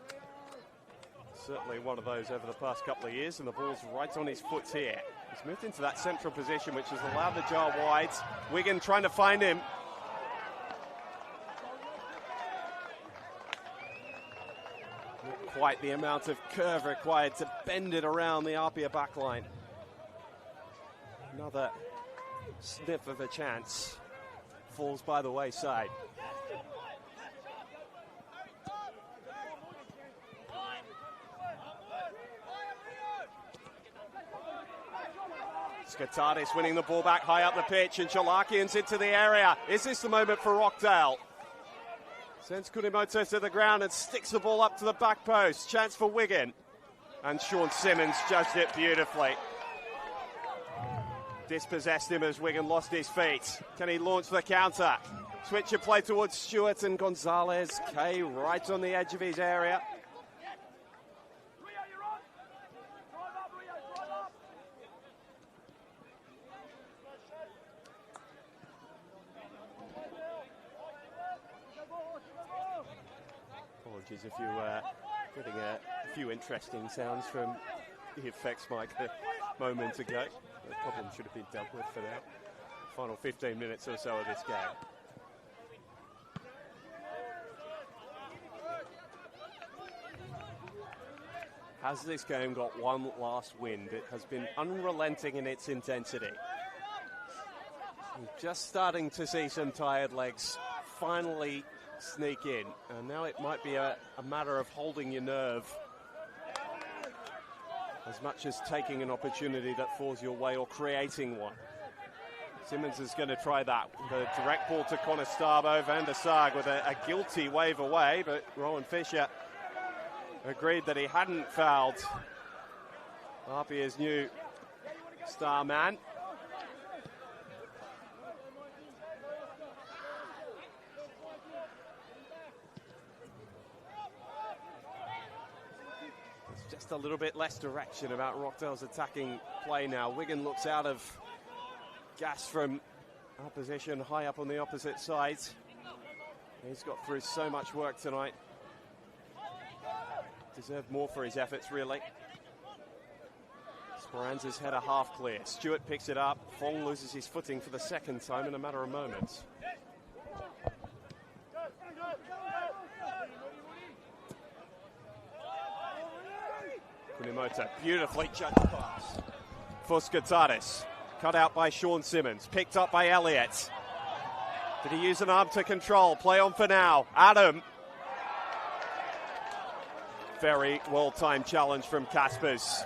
certainly one of those over the past couple of years, and the ball's right on his foot here. He's moved into that central position, which has allowed the jar wide. Wigan trying to find him. Not quite the amount of curve required to bend it around the APIA backline. Another sniff of a chance falls by the wayside. Skatardis winning the ball back high up the pitch, and Chalakian's into the area. Is this the moment for Rockdale? Sends Kunimoto to the ground and sticks the ball up to the back post. Chance for Wigan. And Sean Simmons judged it beautifully. Dispossessed him as Wigan lost his feet. Can he launch the counter? Switch of play towards Stewart, and Gonzalez. Kay right on the edge of his area. Apologies if you were getting a few interesting sounds from the effects mic a moment ago. The problem should have been dealt with for now. Final 15 minutes or so of this game. Has this game got one last wind? It has been unrelenting in its intensity. We're just starting to see some tired legs finally sneak in, and now it might be a matter of holding your nerve as much as taking an opportunity that falls your way or creating one. Simmons is going to try that. The direct ball to Conestabo. Van der Sarg with a guilty wave away, but Rowan Fisher agreed that he hadn't fouled APIA's new star man. Just a little bit less direction about Rockdale's attacking play now. Wigan looks out of gas from opposition high up on the opposite side. He's got through so much work tonight. Deserved more for his efforts, really. Speranza's header half clear. Stewart picks it up. Fong loses his footing for the second time in a matter of moments. Kunimoto, beautifully judged pass for Skatardis. Cut out by Sean Simmons, picked up by Elliott. Did he use an arm to control? Play on for now. Adam. Very well-timed challenge from Caspers.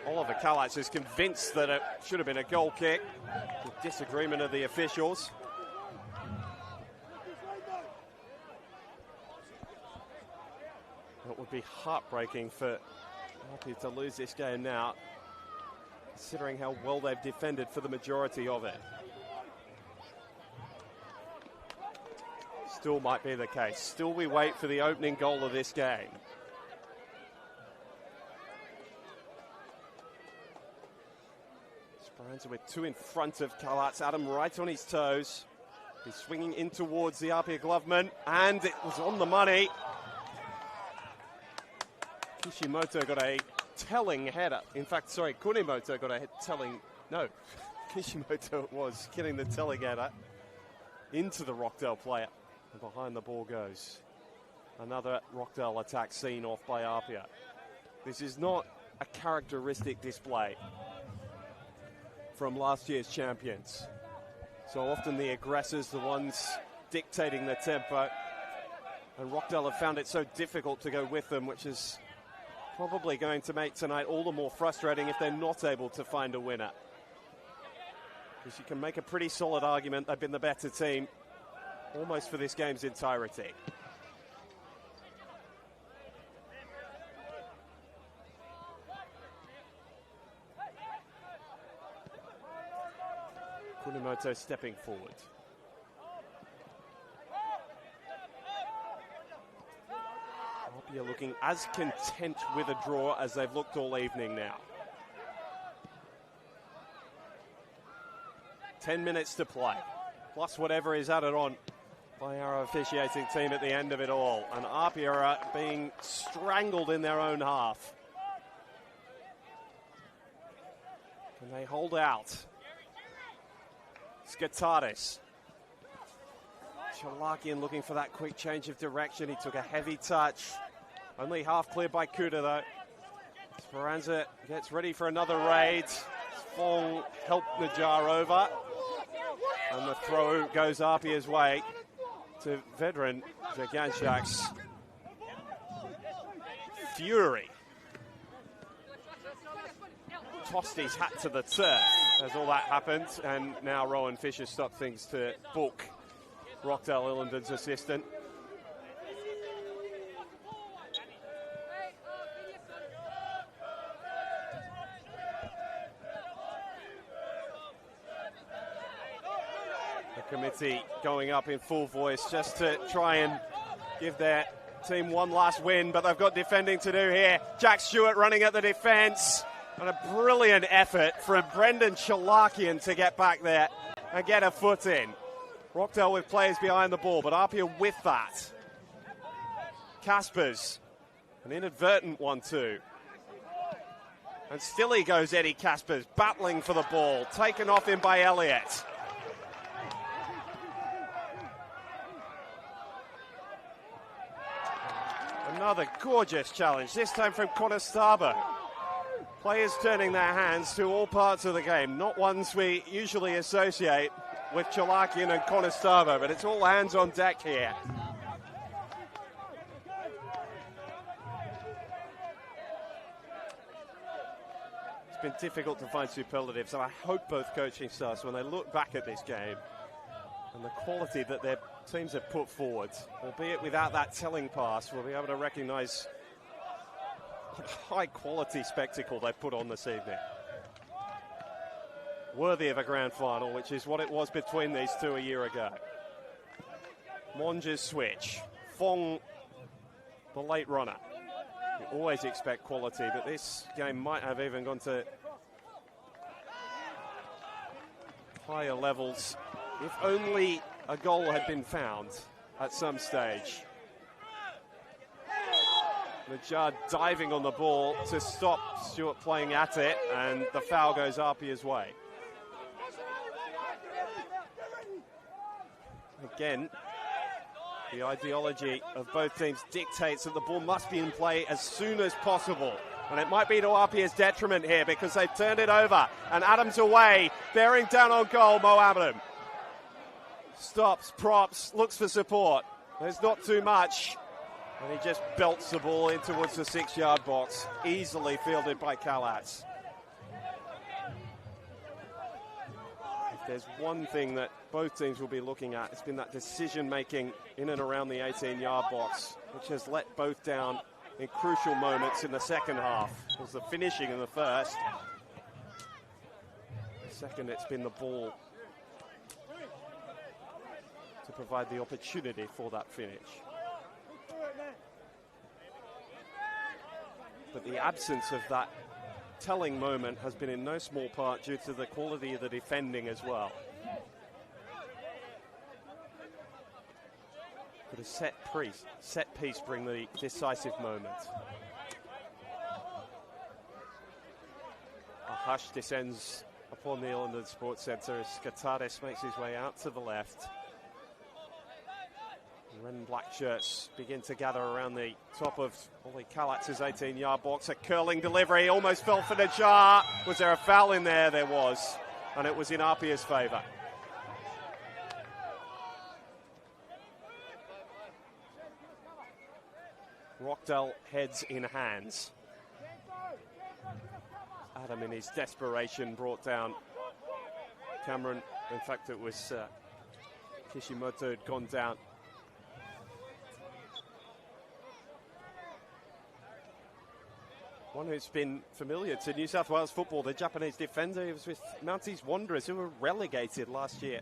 Oliver Kalats is convinced that it should have been a goal kick. With disagreement of the officials. It would be heartbreaking for APIA to lose this game now, considering how well they've defended for the majority of it. Still might be the case. Still we wait for the opening goal of this game. Speranza with two in front of Kalats. Adam right on his toes. He's swinging in towards the APIA gloveman, and it was on the money. Kishimoto got a telling header. In fact, sorry, Kunimoto got a telling... No, Kishimoto it was, getting the telling header into the Rockdale player. And behind the ball goes. Another Rockdale attack seen off by APIA. This is not a characteristic display from last year's champions. So often the aggressors, the ones dictating the tempo. And Rockdale have found it so difficult to go with them, which is probably going to make tonight all the more frustrating if they're not able to find a winner. Because you can make a pretty solid argument they've been the better team almost for this game's entirety. Kunimoto stepping forward. APIA looking as content with a draw as they've looked all evening now. 10 minutes to play, plus whatever is added on by our officiating team at the end of it all. And APIA are being strangled in their own half. Can they hold out? Skatardis. Chalakian looking for that quick change of direction. He took a heavy touch. Only half cleared by Kuda though. Speranza gets ready for another raid. Fong helped Najjar over. And the throw goes APIA's way to veteran Jaganshak's fury. tossed his hat to the turf as all that happened, and now Rowan Fisher stopped things to book Rockdale Ilinden's assistant. The committee going up in full voice just to try and give their team one last win, but they've got defending to do here. Jack Stewart running at the defence. And a brilliant effort from Brendan Chalakian to get back there and get a foot in. Rockdale with players behind the ball, but APIA with that. Caspers, an inadvertent one too. And still he goes, Eddie Caspers, battling for the ball, taken off him by Elliott. Another gorgeous challenge, this time from Conestable. Players turning their hands to all parts of the game, not ones we usually associate with Chalakian and Conestable, but it's all hands on deck here. It's been difficult to find superlatives, and I hope both coaching staffs, when they look back at this game and the quality that their teams have put forward, albeit without that telling pass, will be able to recognise high-quality spectacle they put on this evening. Worthy of a grand final, which is what it was between these two a year ago. Monge's switch. Fong, the late runner. You always expect quality, but this game might have even gone to higher levels if only a goal had been found at some stage. Najjar diving on the ball to stop Stewart playing at it, and the foul goes APIA's way. Again, the ideology of both teams dictates that the ball must be in play as soon as possible. And it might be to APIA's detriment here because they've turned it over. And Adams away, bearing down on goal, Mo Adam. Stops, props, looks for support. There's not too much. And he just belts the ball in towards the 6-yard box. Easily fielded by Kalatz. If there's one thing that both teams will be looking at, it's been that decision-making in and around the 18-yard box, which has let both down in crucial moments in the second half. It was the finishing in the first. The second, it's been the ball to provide the opportunity for that finish. But the absence of that telling moment has been in no small part due to the quality of the defending as well. Could a set piece bring the decisive moment? A hush descends upon the Ilinden Sports Centre as Skatades makes his way out to the left. Red and black shirts begin to gather around the top of Ollie Kalatz's 18-yard box. A curling delivery, almost fell for Najjar. Was there a foul in there? There was, and it was in APIA's favour. Rockdale heads in hands. Adam, in his desperation, brought down Cameron. In fact, it was Kishimoto had gone down. One who's been familiar to New South Wales football, the Japanese defender. He was with Mounties Wanderers, who were relegated last year.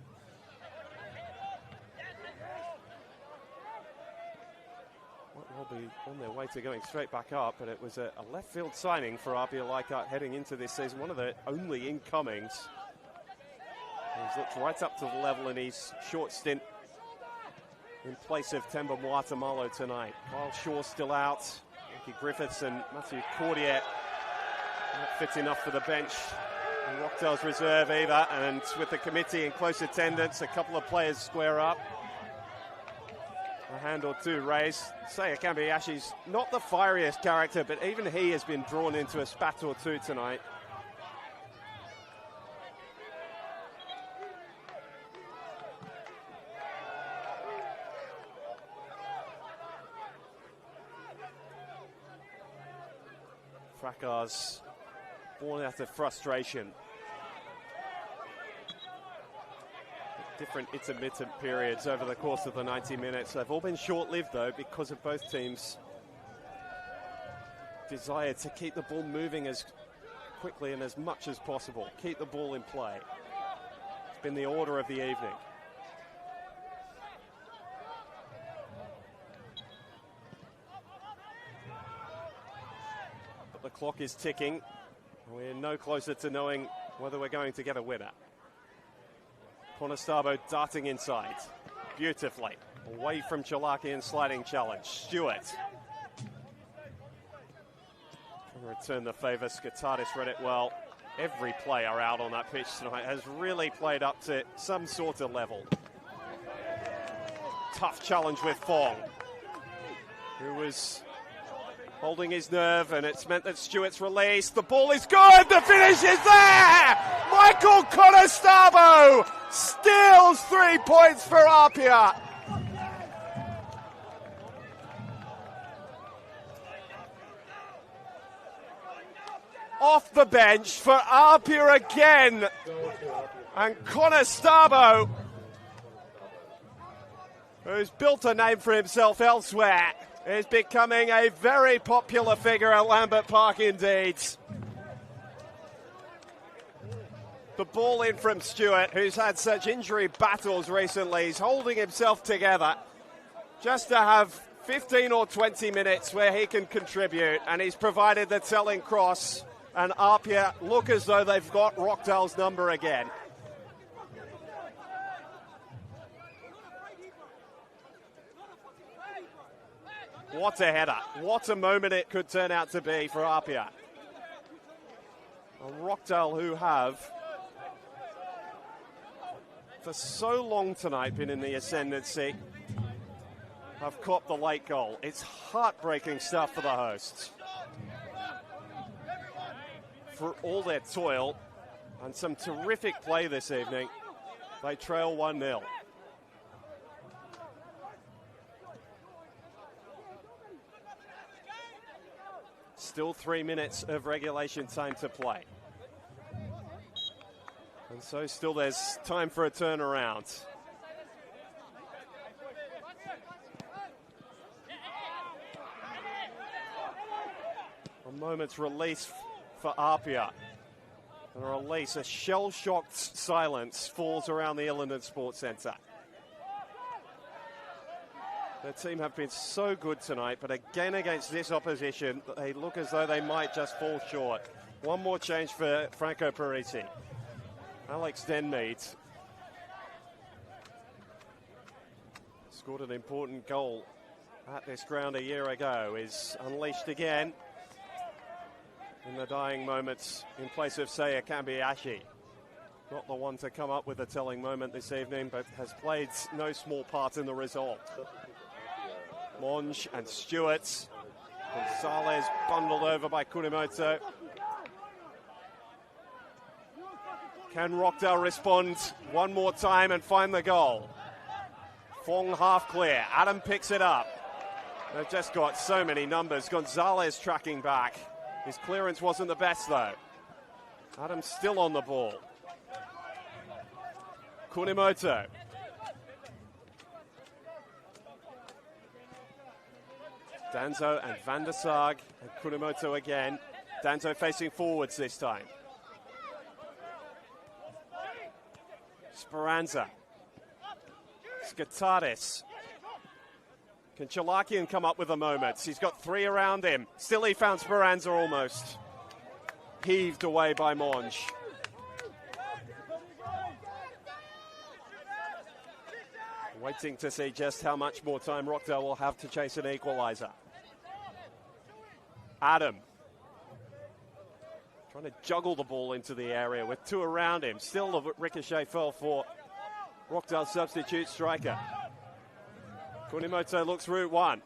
Will be on their way to going straight back up, but it was a left field signing for APIA Leichhardt heading into this season, one of the only incomings. He's looked right up to the level in his short stint in place of Temba Muatamalo tonight. Kyle Shaw still out, Ricky Griffiths and Matthew Cordier not fit enough for the bench in Rockdale's reserve either, and with the committee in close attendance, a couple of players square up. A hand or two raised. Seiya Kambayashi's not the fieriest character, but even he has been drawn into a spat or two tonight. Fracas born out of frustration. Different intermittent periods over the course of the 90 minutes. They've all been short-lived, though, because of both teams' desire to keep the ball moving as quickly and as much as possible. Keep the ball in play. It's been the order of the evening. But the clock is ticking. We're no closer to knowing whether we're going to get a winner. Conestabo darting inside beautifully, away from Chalakian's sliding challenge. Stewart can return the favour. Skotadis read it well. Every player out on that pitch tonight has really played up to some sort of level. Tough challenge with Fong, who was holding his nerve, and it's meant that Stewart's released. The ball is good. The finish is there. Michael Conestabo steals 3 points for APIA. Off the bench for APIA again. And Conestabo, who's built a name for himself elsewhere, is becoming a very popular figure at Lambert Park indeed. The ball in from Stewart, who's had such injury battles recently. He's holding himself together just to have 15 or 20 minutes where he can contribute, and he's provided the telling cross, and APIA look as though they've got Rockdale's number again. What a header. What a moment it could turn out to be for APIA. And Rockdale, who have, for so long tonight, been in the ascendancy, have copped the late goal. It's heartbreaking stuff for the hosts. For all their toil and some terrific play this evening, they trail 1-0. Still 3 minutes of regulation time to play. And so still there's time for a turnaround. A moment's release for APIA. And a release, a shell-shocked silence falls around the Ilinden Sports Centre. Their team have been so good tonight, but again against this opposition, they look as though they might just fall short. One more change for Franco Parisi. Alex Denmead scored an important goal at this ground a year ago, is unleashed again in the dying moments in place of Seiya Kambiashi. Not the one to come up with a telling moment this evening, but has played no small part in the result. Monge and Stewart. Gonzalez bundled over by Kunimoto. Can Rockdale respond one more time and find the goal? Fong half clear. Adam picks it up. They've just got so many numbers. Gonzalez tracking back. His clearance wasn't the best, though. Adam's still on the ball. Kunimoto. Danzo and Van der Sarg and Kunimoto again. Danzo facing forwards this time. Speranza. Skotadis. Can Chalakian come up with a moment? He's got 3 around him. Still he found Speranza almost. Heaved away by Monge. Waiting to see just how much more time Rockdale will have to chase an equaliser. Adam. Trying to juggle the ball into the area with 2 around him. Still the ricochet fell for Rockdale's substitute striker. Kunimoto looks route 1.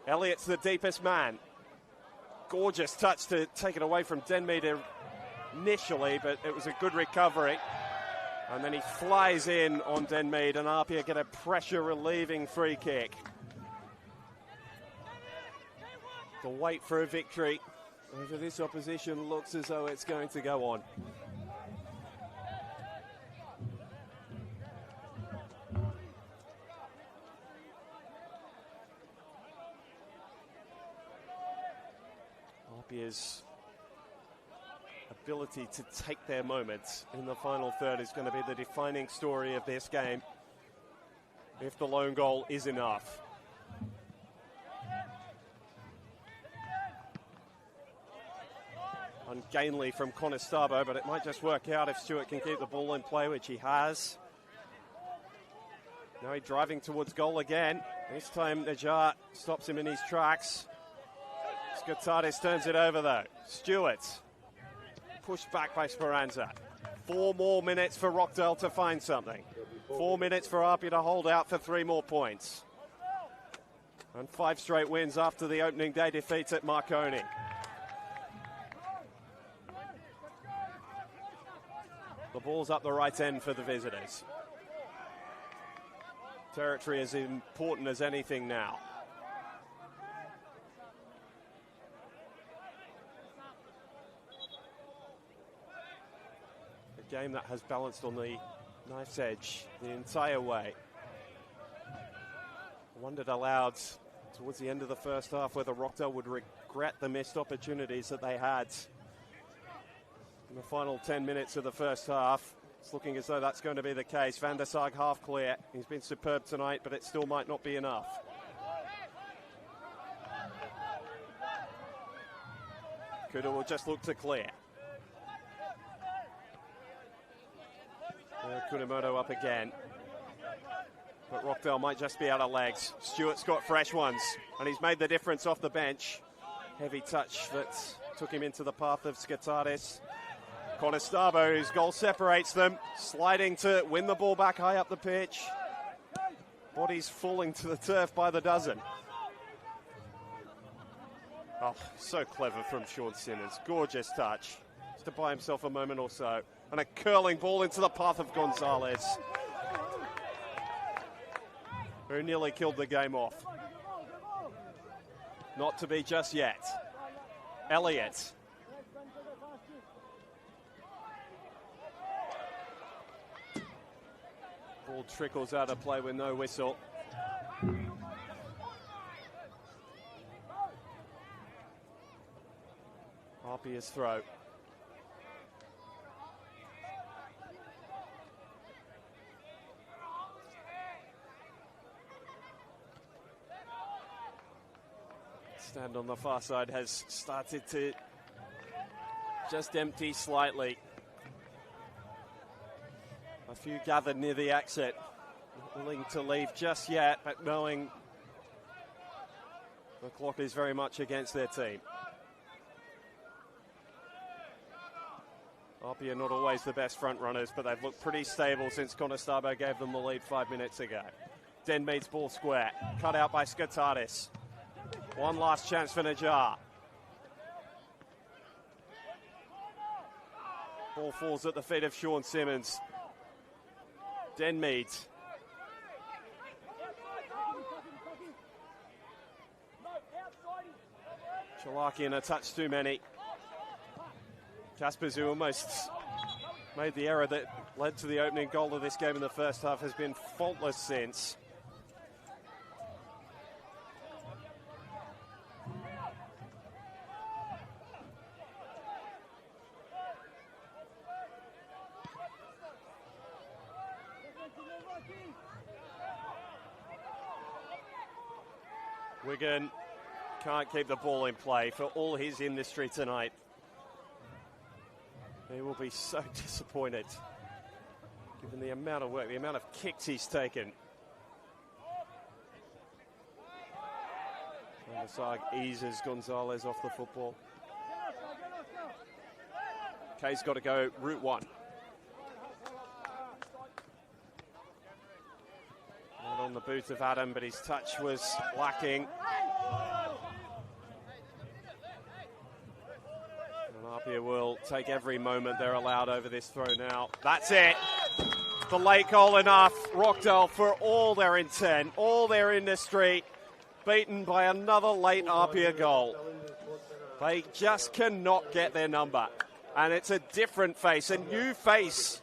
Elliott's the deepest man. Gorgeous touch to take it away from Denmead initially, but it was a good recovery. And then he flies in on Denmead, and APIA get a pressure-relieving free kick. The wait for a victory Over this opposition looks as though it's going to go on. APIA's ability to take their moments in the final third is going to be the defining story of this game, if the lone goal is enough. Ungainly from Conestabo, but it might just work out if Stewart can keep the ball in play, which he has. Now he's driving towards goal again. This time Najjar stops him in his tracks. Skatardis turns it over though. Stewart pushed back by Speranza. 4 more minutes for Rockdale to find something. 4 minutes for APIA to hold out for 3 more points. And 5 straight wins after the opening day defeats at Marconi. The ball's up the right end for the visitors. Territory as important as anything now. A game that has balanced on the knife's edge the entire way. I wondered aloud towards the end of the first half whether Rockdale would regret the missed opportunities that they had in the final 10 minutes of the first half. It's looking as though that's going to be the case. Van der Sarg half clear. He's been superb tonight, but it still might not be enough. Kuda will just look to clear. Kunamoto up again. But Rockdale might just be out of legs. Stewart's got fresh ones, and he's made the difference off the bench. Heavy touch that took him into the path of Skatardis. Conestabo, whose goal separates them, sliding to win the ball back high up the pitch. Bodies falling to the turf by the dozen. Oh, so clever from Sean Simmons. Gorgeous touch. Just to buy himself a moment or so. And a curling ball into the path of Gonzalez, who nearly killed the game off. Not to be just yet. Elliott. Ball trickles out of play with no whistle. APIA's throw. Stand on the far side has started to just empty slightly. A few gathered near the exit, not willing to leave just yet, but knowing the clock is very much against their team. APIA not always the best front runners, but they've looked pretty stable since Conestabo gave them the lead 5 minutes ago. Den meets ball square, cut out by Skatardis. One last chance for Najjar. Ball falls at the feet of Sean Simmons. Denmead. Chalakian a touch too many. Kaspers, who almost made the error that led to the opening goal of this game in the first half, has been faultless since. Wigan can't keep the ball in play for all his industry tonight. He will be so disappointed, given the amount of work, the amount of kicks he's taken. And the Sarg eases Gonzalez off the football. Kay's got to go route one. Not on the boot of Adam, but his touch was lacking. APIA will take every moment they're allowed over this throw now. That's it. The late goal enough. Rockdale, for all their intent, all their industry, beaten by another late APIA goal. They just cannot get their number. And it's a different face, a new face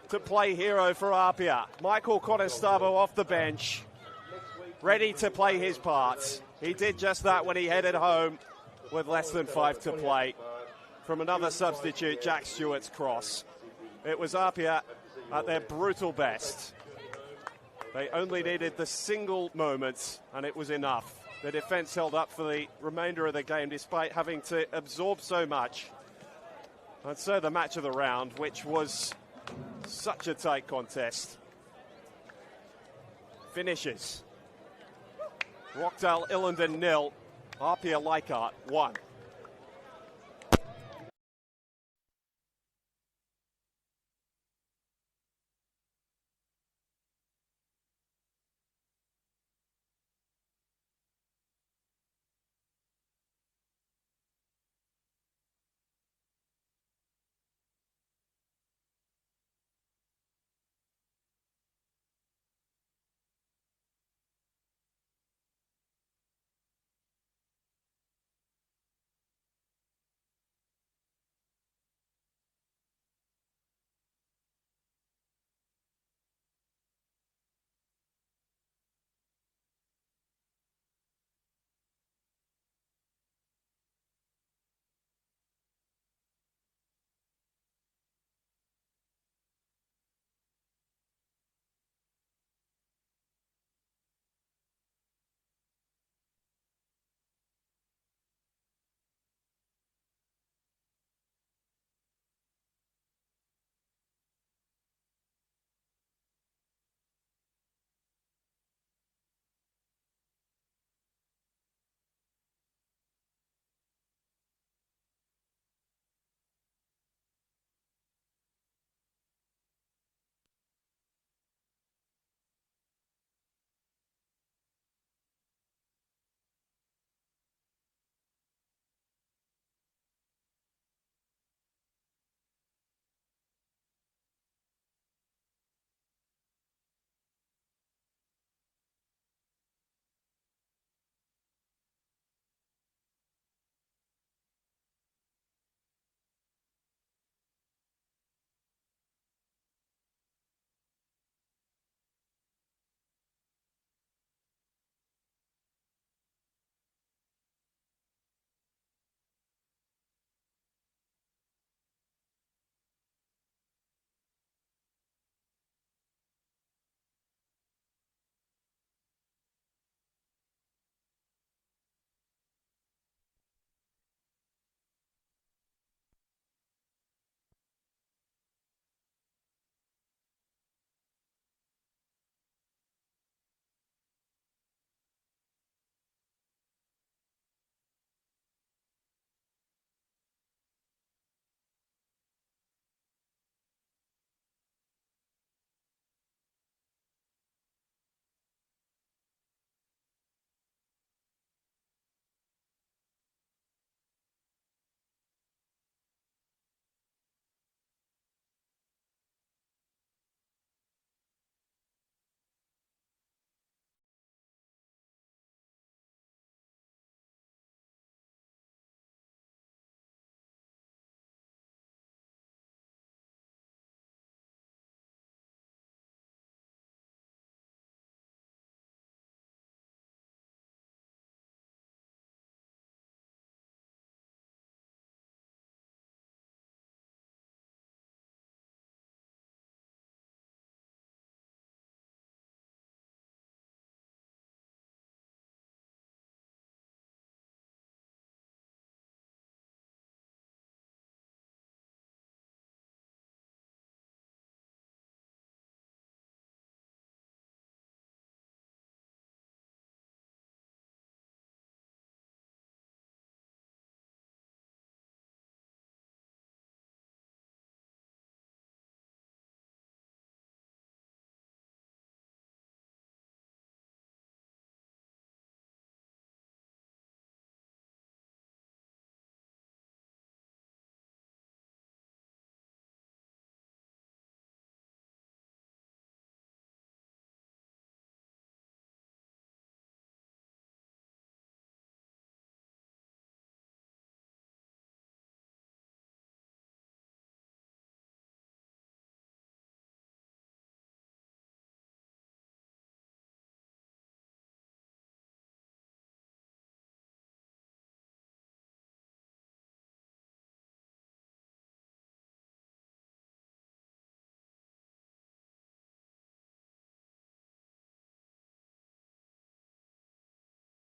to play hero for APIA. Michael Contestavo off the bench, ready to play his part. He did just that when he headed home with less than 5 to play from another substitute, Jack Stewart's cross. It was APIA at their brutal best. They only needed the single moment, and it was enough. The defence held up for the remainder of the game despite having to absorb so much. And so the match of the round, which was such a tight contest, finishes. Rockdale Ilinden 0, APIA Leichhardt 1.